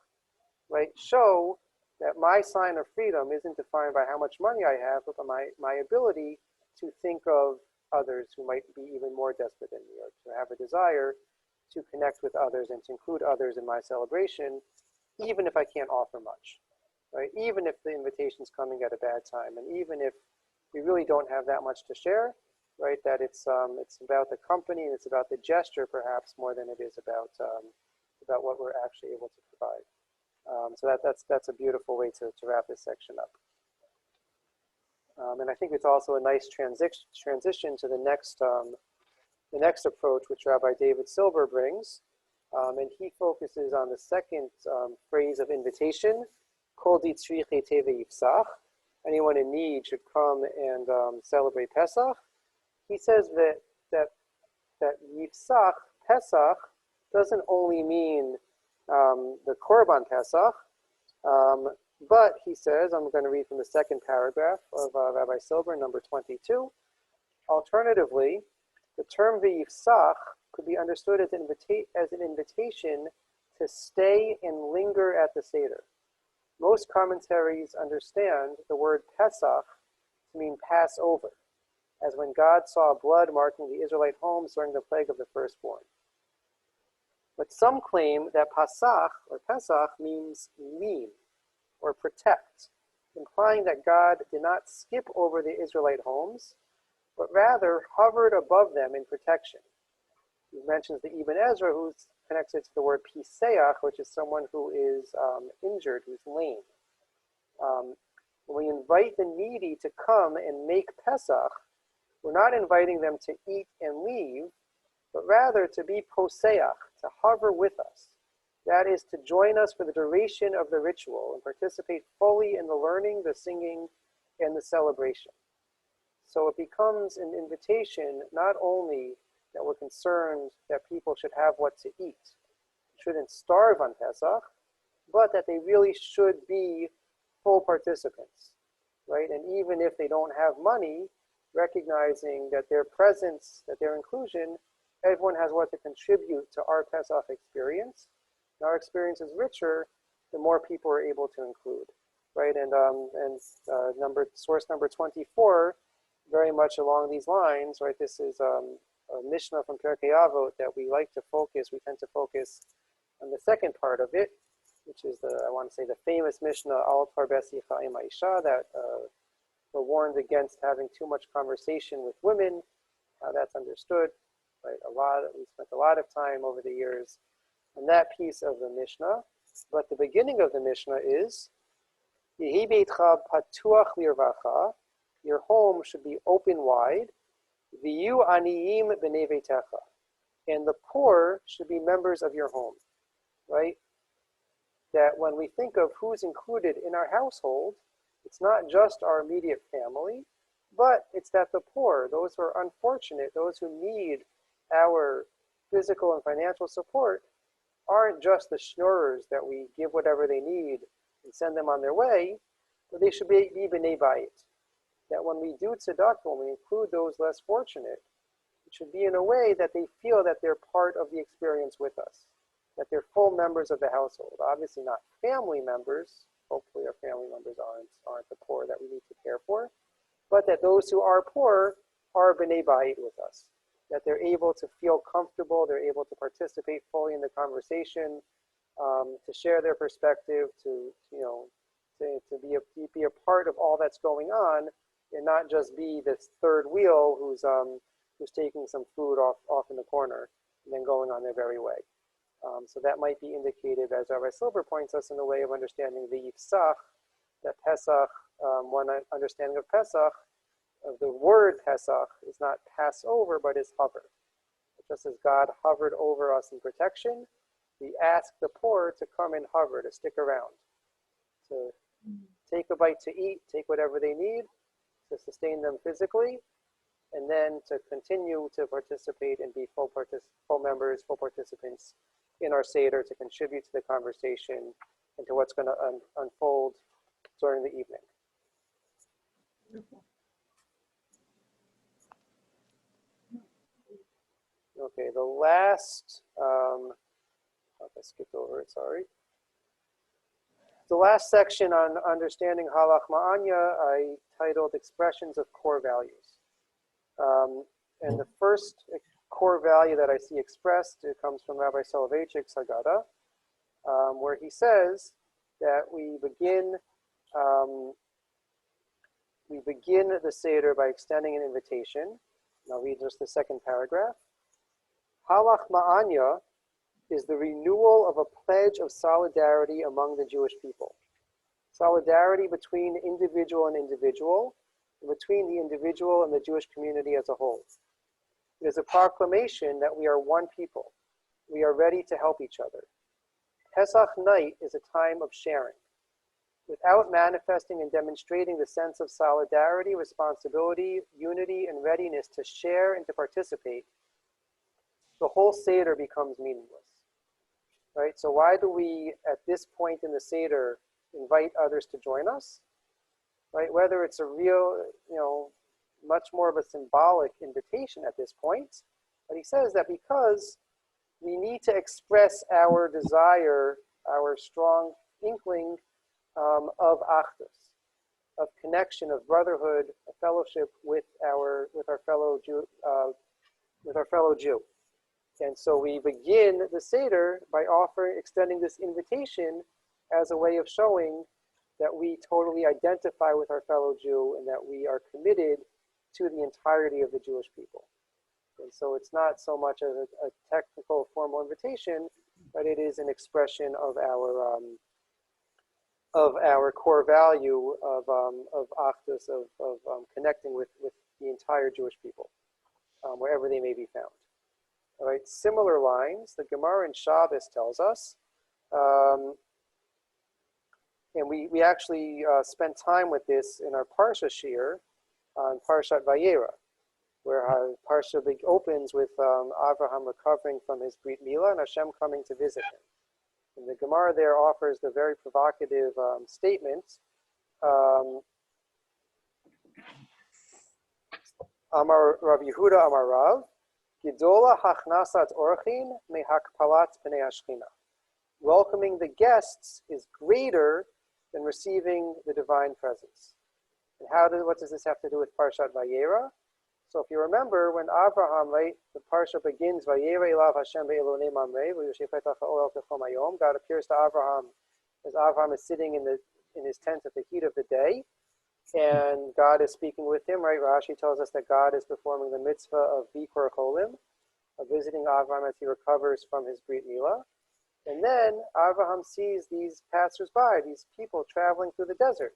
right, show that my sign of freedom isn't defined by how much money I have, but by my ability to think of others who might be even more desperate than me, or to have a desire to connect with others and to include others in my celebration, even if I can't offer much, right? Even if the invitation's coming at a bad time, and even if we really don't have that much to share, right? That it's about the company and it's about the gesture, perhaps more than it is about what we're actually able to provide. So that's a beautiful way to wrap this section up. And I think it's also a nice transition to the next approach, which Rabbi David Silber brings. And he focuses on the second phrase of invitation, Kol ditzriche teve yifsach. Anyone in need should come and celebrate Pesach. He says that Yifsach, Pesach, doesn't only mean the Korban Pesach, but he says, I'm going to read from the second paragraph of Rabbi Silber, number 22. Alternatively, the term V'yifsach could be understood as an invitation to stay and linger at the Seder. Most commentaries understand the word Pesach to mean Passover, as when God saw blood marking the Israelite homes during the plague of the firstborn. But some claim that Pasach, or Pesach, means lean, or protect, implying that God did not skip over the Israelite homes, but rather hovered above them in protection. He mentions the Ibn Ezra, who connects it to the word piseach, which is someone who is injured, who's lame. When we invite the needy to come and make Pesach, we're not inviting them to eat and leave, but rather to be poseach, to hover with us. That is, to join us for the duration of the ritual and participate fully in the learning, the singing, and the celebration. So it becomes an invitation not only that we're concerned that people should have what to eat, shouldn't starve on Pesach, but that they really should be full participants, right? And even if they don't have money, recognizing that their presence, that their inclusion, everyone has what to contribute to our Pesach experience. And our experience is richer the more people are able to include, right? And source number 24, very much along these lines, right? This is a Mishnah from Pirkei Avot that we tend to focus on the second part of it, which is I want to say the famous Mishnah, Al Tarbesi Cha'im Aisha, that we're warned against having too much conversation with women. That's understood, right? We spent a lot of time over the years on that piece of the Mishnah. But the beginning of the Mishnah is, Yehi beitcha patuach lirvacha, your home should be open wide, v'yu aniyim b'nei veitecha, and the poor should be members of your home, right? That when we think of who's included in our household, it's not just our immediate family, but it's that the poor, those who are unfortunate, those who need our physical and financial support, aren't just the schnorrers that we give whatever they need and send them on their way, but they should be b'nei bayit. That when we do tzedakah, when we include those less fortunate, it should be in a way that they feel that they're part of the experience with us, that they're full members of the household. Obviously not family members. Hopefully our family members aren't the poor that we need to care for, but that those who are poor are b'nei bayit with us, that they're able to feel comfortable, they're able to participate fully in the conversation, to share their perspective, to be a part of all that's going on, and not just be this third wheel who's taking some food off in the corner and then going on their very way. So that might be indicated, as Rabbi Silber points us, in a way of understanding the Yifsach, that Pesach, one understanding of Pesach, of the word Pesach, is not Passover, but is hover. Just as God hovered over us in protection, we ask the poor to come and hover, to stick around, to take a bite to eat, take whatever they need to sustain them physically, and then to continue to participate and be full members, full participants in our Seder, to contribute to the conversation and to what's going to unfold during the evening. Okay, the last, I skipped over it, sorry. The last section on understanding Halach Ma'anya, I titled Expressions of Core Values. And the first core value that I see expressed, it comes from Rabbi Soloveitchik's Haggadah, where he says that we begin the Seder by extending an invitation. And I'll read just the second paragraph. Halach Ma'anya is the renewal of a pledge of solidarity among the Jewish people. Solidarity between individual and individual, and between the individual and the Jewish community as a whole. It is a proclamation that we are one people. We are ready to help each other. Pesach night is a time of sharing. Without manifesting and demonstrating the sense of solidarity, responsibility, unity, and readiness to share and to participate, the whole Seder becomes meaningless. Right? So why do we, at this point in the Seder, invite others to join us? Right? Whether it's a real, much more of a symbolic invitation at this point, but he says that because we need to express our desire, our strong inkling of achdus, of connection, of brotherhood, of fellowship with our fellow Jew. And so we begin the Seder by extending this invitation as a way of showing that we totally identify with our fellow Jew and that we are committed to the entirety of the Jewish people. And so it's not so much a technical, formal invitation, but it is an expression of our core value of achdus, of connecting with the entire Jewish people, wherever they may be found. All right, similar lines, the Gemara in Shabbos tells us, and we actually spent time with this in our Parsha Shir on Parshat Vayera, where our Parsha opens with Avraham recovering from his Brit Milah and Hashem coming to visit him. And the Gemara there offers the very provocative statement, Amar Rav Yehuda Amar Rav, Gidola hachnasat orchin mehakpalat pnei hashchina. Welcoming the guests is greater than receiving the divine presence. And what does this have to do with Parshat Vayera? So if you remember, when Abraham, right, the Parsha begins, Vayera elav Hashem ve'elonem amrei v'yoshev petach ha'oel techom hayom. God appears to Abraham as Avraham is sitting in his tent at the heat of the day, and God is speaking with him, right? Rashi tells us that God is performing the mitzvah of Bikur Cholim, of visiting Avraham as he recovers from his Brit Milah. And then Avraham sees these passersby, these people traveling through the desert.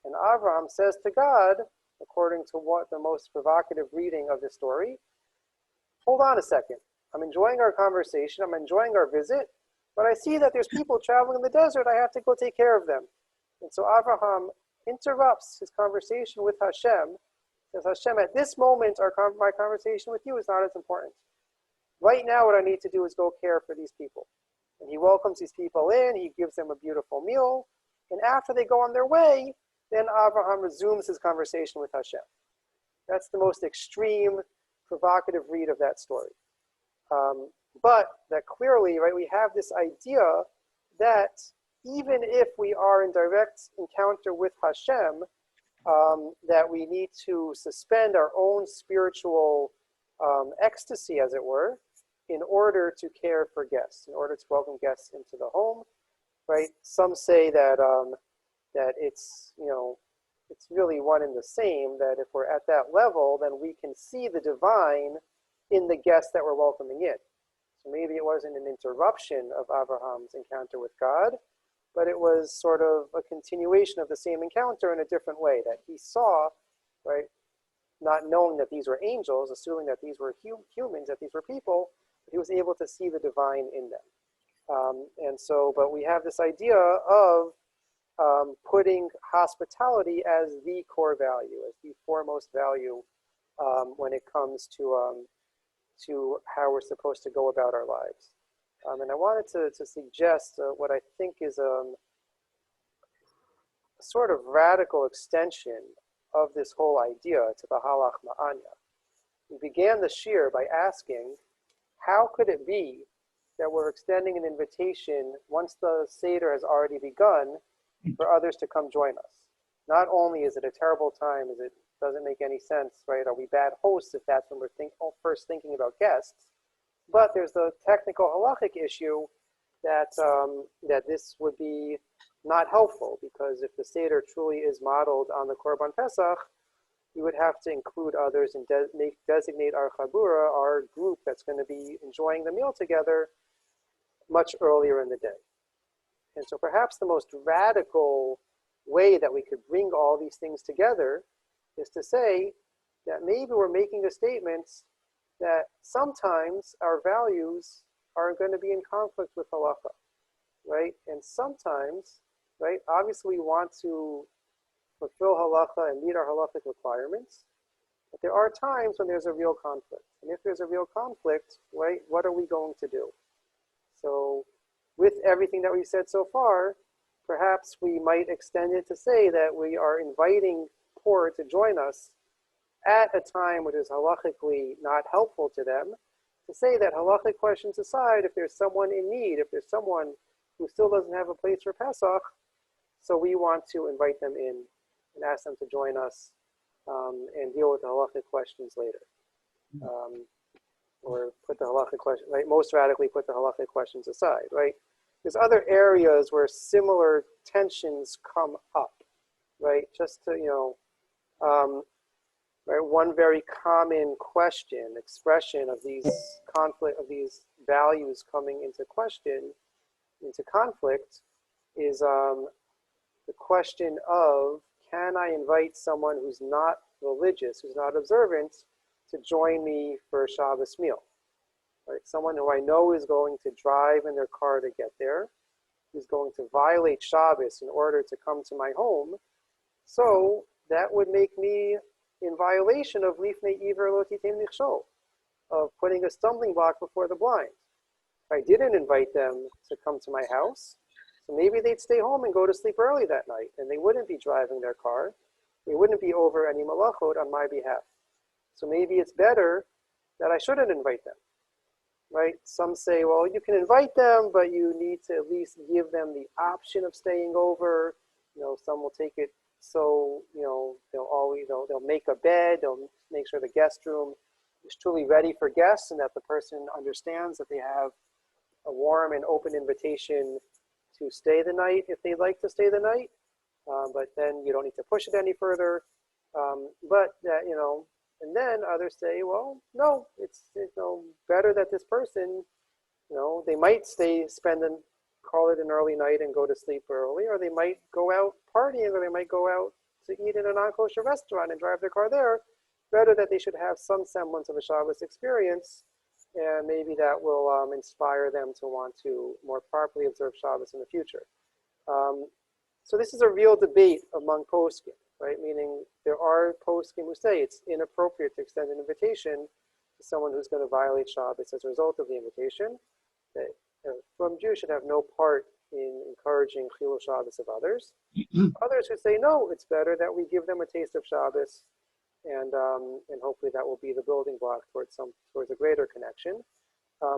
And Avraham says to God, according to what the most provocative reading of the story, hold on a second. I'm enjoying our conversation. I'm enjoying our visit. But I see that there's people traveling in the desert. I have to go take care of them. And so Avraham interrupts his conversation with Hashem. Says, Hashem, at this moment, my conversation with you is not as important. Right now, what I need to do is go care for these people. And he welcomes these people in. He gives them a beautiful meal. And after they go on their way, then Avraham resumes his conversation with Hashem. That's the most extreme, provocative read of that story. But that clearly, right, we have this idea that even if we are in direct encounter with Hashem, that we need to suspend our own spiritual ecstasy, as it were, in order to care for guests, in order to welcome guests into the home, right? Some say that that it's, it's really one and the same, that if we're at that level, then we can see the divine in the guests that we're welcoming in. So maybe it wasn't an interruption of Abraham's encounter with God, but it was sort of a continuation of the same encounter in a different way, that he saw, right, not knowing that these were angels, assuming that these were humans, that these were people, but he was able to see the divine in them. And so, but we have this idea of putting hospitality as the core value, as the foremost value when it comes to how we're supposed to go about our lives. And I wanted to suggest what I think is a sort of radical extension of this whole idea to the halach ma'anya. We began the shir by asking, how could it be that we're extending an invitation once the Seder has already begun for others to come join us? Not only is it a terrible time, it doesn't make any sense, right? Are we bad hosts if that's when we're first thinking about guests? But there's the technical halachic issue that that this would be not helpful, because if the Seder truly is modeled on the Korban Pesach, we would have to include others and designate our chabura, our group that's going to be enjoying the meal together, much earlier in the day. And so perhaps the most radical way that we could bring all these things together is to say that maybe we're making a statement that sometimes our values are going to be in conflict with halacha, right? And sometimes, right, obviously we want to fulfill halacha and meet our halachic requirements, but there are times when there's a real conflict. And if there's a real conflict, right, what are we going to do? So with everything that we've said so far, perhaps we might extend it to say that we are inviting poor to join us at a time which is halachically not helpful to them, to say that halachic questions aside, if there's someone in need, if there's someone who still doesn't have a place for Pesach, so we want to invite them in and ask them to join us and deal with the halachic questions later. Or put the halachic question, right? Most radically put the halachic questions aside, right? There's other areas where similar tensions come up, right? Just to, right, one very common question, expression of these conflict, of these values coming into question, into conflict, is the question of, can I invite someone who's not religious, who's not observant, to join me for a Shabbos meal? Right? Someone who I know is going to drive in their car to get there, who's going to violate Shabbos in order to come to my home. So that would make me in violation of Lifnei Iver Lo Titem Nichshol, of putting a stumbling block before the blind. I didn't invite them to come to my house, so maybe they'd stay home and go to sleep early that night, and they wouldn't be driving their car. They wouldn't be over any malachot on my behalf. So maybe it's better that I shouldn't invite them, right? Some say, well, you can invite them, but you need to at least give them the option of staying over. Some will take it so, they'll make a bed, they'll make sure the guest room is truly ready for guests and that the person understands that they have a warm and open invitation to stay the night if they'd like to stay the night, but then you don't need to push it any further. But that, and then others say, well, no, it's better that this person, they might call it an early night and go to sleep early, or they might go out partying, or they might go out to eat in a non-kosher restaurant and drive their car there. Better that they should have some semblance of a Shabbos experience, and maybe that will inspire them to want to more properly observe Shabbos in the future. So this is a real debate among poskim, right? Meaning there are poskim who say it's inappropriate to extend an invitation to someone who's going to violate Shabbos as a result of the invitation. That from Jews should have no part in encouraging Chilul Shabbos of others. Others who say, no, it's better that we give them a taste of Shabbos, and hopefully that will be the building block towards a greater connection.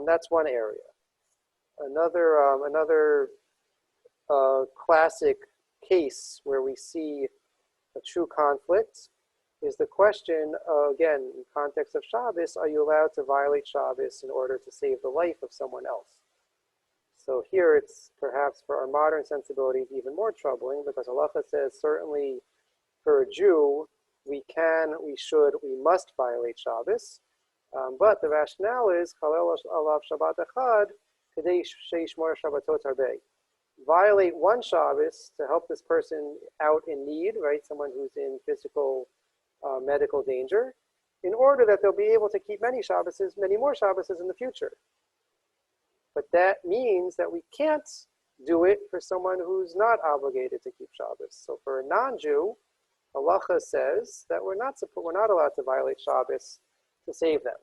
That's one area. Another classic case where we see a true conflict is the question, again, in context of Shabbos, are you allowed to violate Shabbos in order to save the life of someone else? So here it's perhaps for our modern sensibilities even more troubling, because halacha says certainly for a Jew, we can, we should, we must violate Shabbos. But the rationale is, Chalel alav Shabbat echad, kedei sheishmor Shabbatot harbei. Violate one Shabbos to help this person out in need, right? Someone who's in physical, medical danger, in order that they'll be able to keep many more Shabboses in the future. But that means that we can't do it for someone who's not obligated to keep Shabbos. So for a non-Jew, halacha says that we're not allowed to violate Shabbos to save them.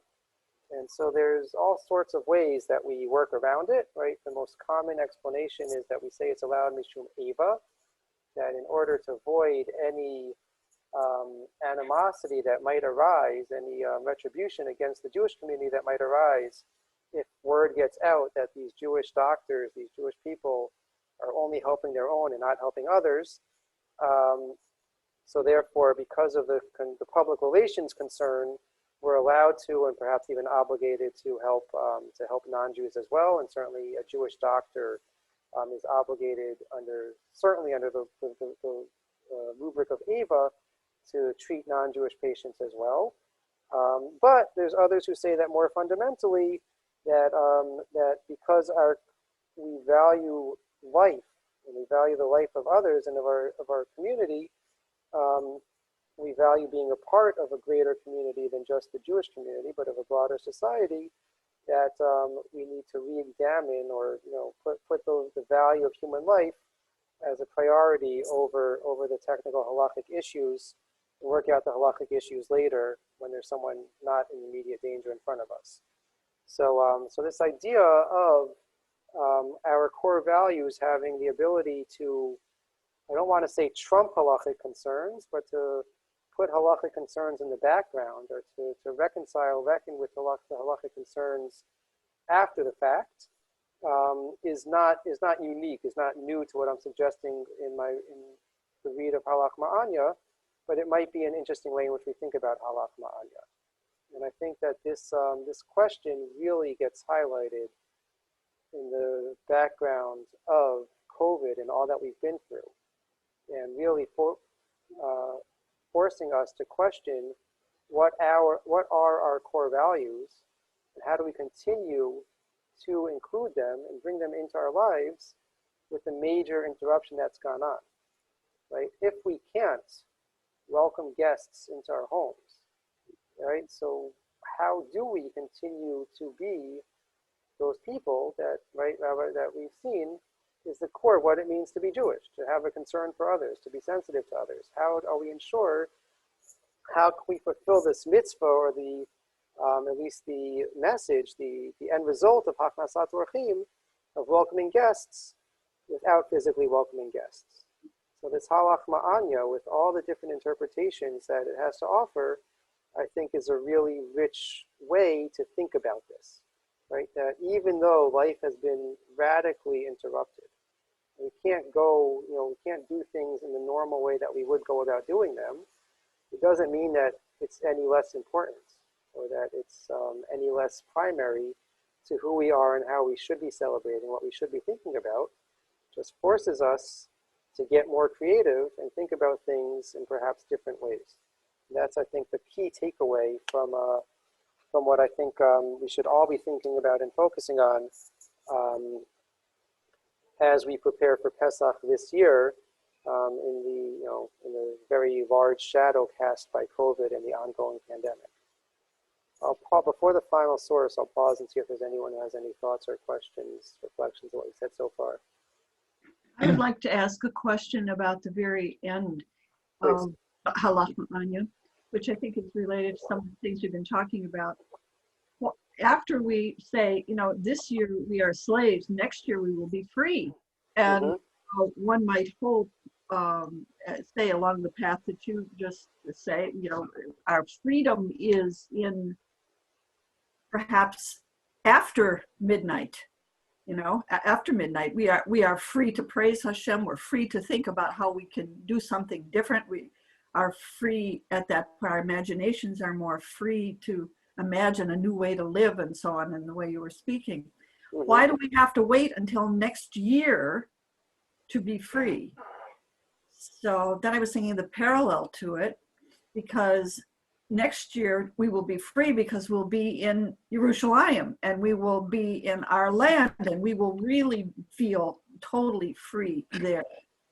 And so there's all sorts of ways that we work around it, right? The most common explanation is that we say it's allowed mishum eva, that in order to avoid any animosity that might arise, any retribution against the Jewish community that might arise, if word gets out that these Jewish doctors, these Jewish people are only helping their own and not helping others, so therefore, because of the public relations concern, we're allowed to, and perhaps even obligated to help non-Jews as well. And certainly a Jewish doctor is obligated certainly under the rubric of Eva to treat non-Jewish patients as well. But there's others who say that more fundamentally, that because we value life and we value the life of others and of our community, we value being a part of a greater community than just the Jewish community, but of a broader society, that we need to re-examine or put the value of human life as a priority over the technical halachic issues, and work out the halachic issues later when there's someone not in immediate danger in front of us. So this idea of our core values having the ability to, I don't want to say trump halachic concerns, but to put halachic concerns in the background, or to reckon with the halachic concerns after the fact, is not unique, is not new to what I'm suggesting in the read of Halach Ma'anya, but it might be an interesting way in which we think about Halach Ma'anya. And I think that this question really gets highlighted in the background of COVID and all that we've been through, and really forcing us to question what are our core values, and how do we continue to include them and bring them into our lives with the major interruption that's gone on, right? If we can't welcome guests into our homes, right? So how do we continue to be those people that, right, Rabbi, that we've seen is the core of what it means to be Jewish, to have a concern for others, to be sensitive to others? How are we how can we fulfill this mitzvah, or at least the message, the end result of Hachnasat Orchim, of welcoming guests without physically welcoming guests? So this Halach Ma'anya, with all the different interpretations that it has to offer, I think is a really rich way to think about this, right? That even though life has been radically interrupted, we can't do things in the normal way that we would go about doing them, it doesn't mean that it's any less important, or that it's any less primary to who we are and how we should be celebrating, what we should be thinking about. just forces us to get more creative and think about things in perhaps different ways. That's, I think, the key takeaway from what I think we should all be thinking about and focusing on as we prepare for Pesach this year, in the very large shadow cast by COVID and the ongoing pandemic. Before the final source, I'll pause and see if there's anyone who has any thoughts or questions, reflections on what we said so far. I would like to ask a question about the very end of Halach Ma'anya, which I think is related to some of the things we've been talking about. Well, after we say, this year we are slaves, next year we will be free. And one might hope, say along the path that you just say, our freedom is in perhaps after midnight. After midnight, we are free to praise Hashem. We're free to think about how we can do something different. We are free at that point. Our imaginations are more free to imagine a new way to live and so on, in the way you were speaking. Why do we have to wait until next year to be free? So then I was thinking the parallel to it, because next year we will be free because we'll be in Yerushalayim and we will be in our land and we will really feel totally free there.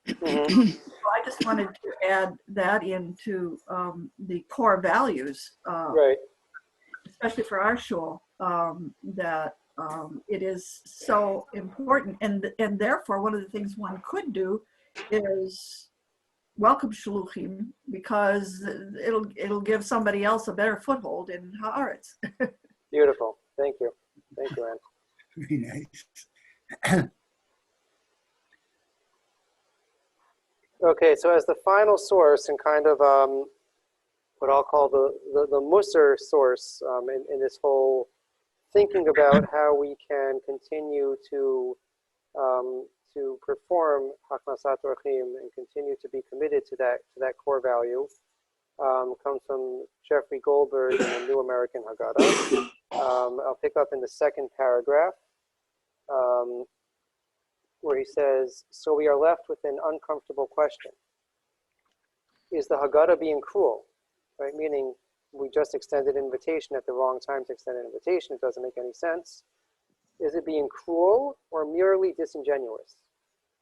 So I just wanted to add that into the core values, especially for our shul, that it is so important. And therefore, one of the things one could do is welcome shluchim, because it'll give somebody else a better foothold in Haaretz. Beautiful. Thank you. Thank you, Ann. Very nice. Okay, so as the final source and kind of what I'll call the Musar source in this whole thinking about how we can continue to perform Haknasat Orchim and continue to be committed to that core value comes from Jeffrey Goldberg in the New American Haggadah. I'll pick up in the second paragraph where he says, so we are left with an uncomfortable question. Is the Haggadah being cruel? Right? Meaning we just extended an invitation at the wrong time to extend an invitation. It doesn't make any sense. Is it being cruel or merely disingenuous?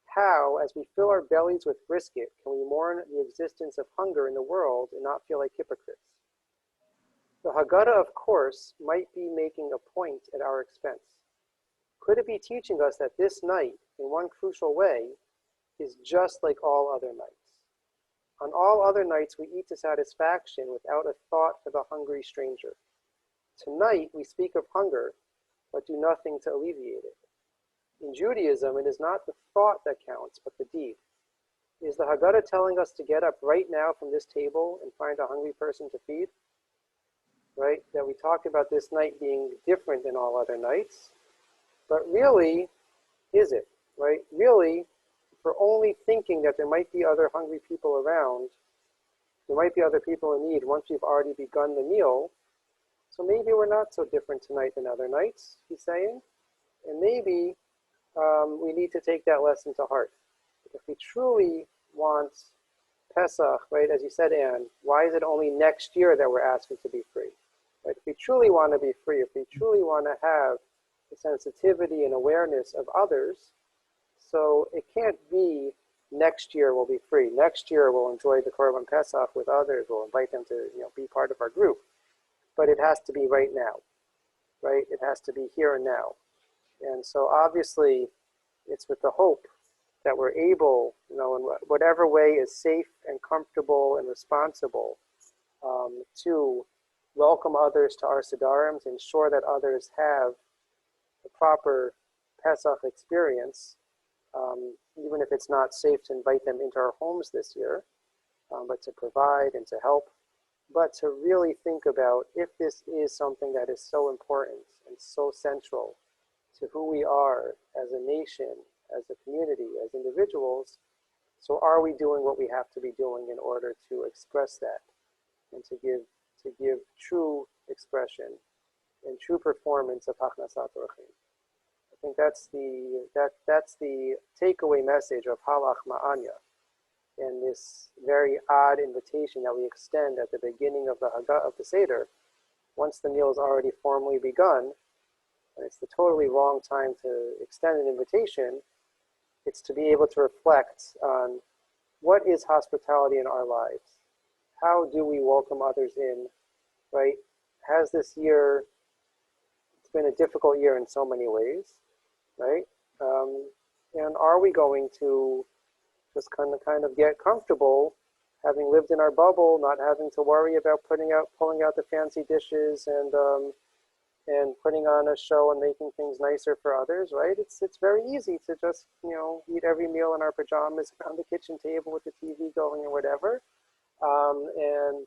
How, as we fill our bellies with brisket, can we mourn the existence of hunger in the world and not feel like hypocrites? The Haggadah, of course, might be making a point at our expense. Could it be teaching us that this night, in one crucial way, is just like all other nights? On all other nights, we eat to satisfaction without a thought for the hungry stranger. Tonight, we speak of hunger, but do nothing to alleviate it. In Judaism, it is not the thought that counts, but the deed. Is the Haggadah telling us to get up right now from this table and find a hungry person to feed? Right? That we talk about this night being different than all other nights. But really, is it? Right? Really, if we're only thinking that there might be other hungry people around, there might be other people in need once we've already begun the meal, so maybe we're not so different tonight than other nights, he's saying. And maybe we need to take that lesson to heart. If we truly want Pesach, right, as you said, Anne, why is it only next year that we're asking to be free? Right? If we truly want to be free, if we truly want to have the sensitivity and awareness of others, so it can't be next year we'll be free. Next year we'll enjoy the Korban Pesach with others. We'll invite them to be part of our group. But it has to be right now, right? It has to be here and now. And so obviously it's with the hope that we're able, in whatever way is safe and comfortable and responsible, to welcome others to our Siddharms, ensure that others have the proper Pesach experience, even if it's not safe to invite them into our homes this year, but to provide and to help, but to really think about if this is something that is so important and so central to who we are as a nation, as a community, as individuals, so are we doing what we have to be doing in order to express that and to give true expression and true performance of Haknasat Orchim? think that's the takeaway message of halach ma'anya, and this very odd invitation that we extend at the beginning of the Seder, once the meal is already formally begun, and it's the totally wrong time to extend an invitation. It's to be able to reflect on what is hospitality in our lives. How do we welcome others in, right? Has this year, it's been a difficult year in so many ways, right? And are we going to just kind of get comfortable having lived in our bubble, not having to worry about pulling out the fancy dishes and putting on a show and making things nicer for others, right? It's very easy to just, eat every meal in our pajamas around the kitchen table with the TV going or whatever. And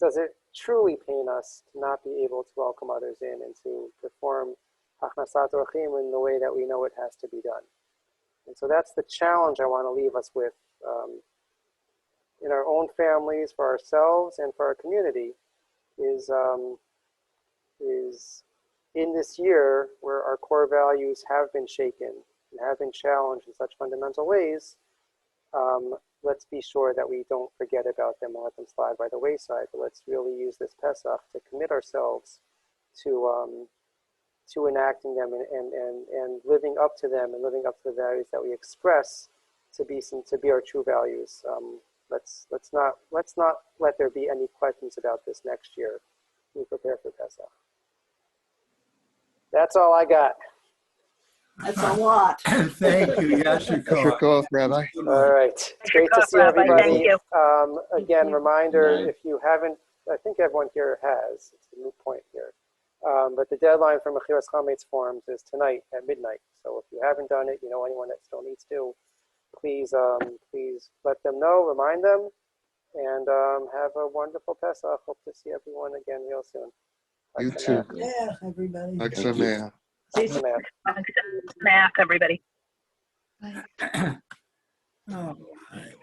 does it truly pain us to not be able to welcome others in and to perform Hachnasat Orchim in the way that we know it has to be done? And so that's the challenge I want to leave us with in our own families, for ourselves, and for our community, is in this year where our core values have been shaken and have been challenged in such fundamental ways. Let's be sure that we don't forget about them and let them slide by the wayside, but let's really use this Pesach to commit ourselves to enacting them and living up to them and living up to the values that we express to be our true values. Let's not let there be any questions about this next year. We prepare for Pesach. That's all I got. That's a lot. Thank you. Yasher Shukov, Rabbi. All right. It's great to see Rabbi, everybody. thank you. Again, reminder, Night. if you haven't, I think everyone here has, it's a moot point here. But the deadline for Mechiras Chametz forms is tonight at midnight. So if you haven't done it, anyone that still needs to, please let them know, remind them, and have a wonderful Pesach. Hope to see everyone again real soon. You Bye for too. now. Yeah, everybody. Like Thank some you. man. Peace and math. Math, everybody. Oh, all right.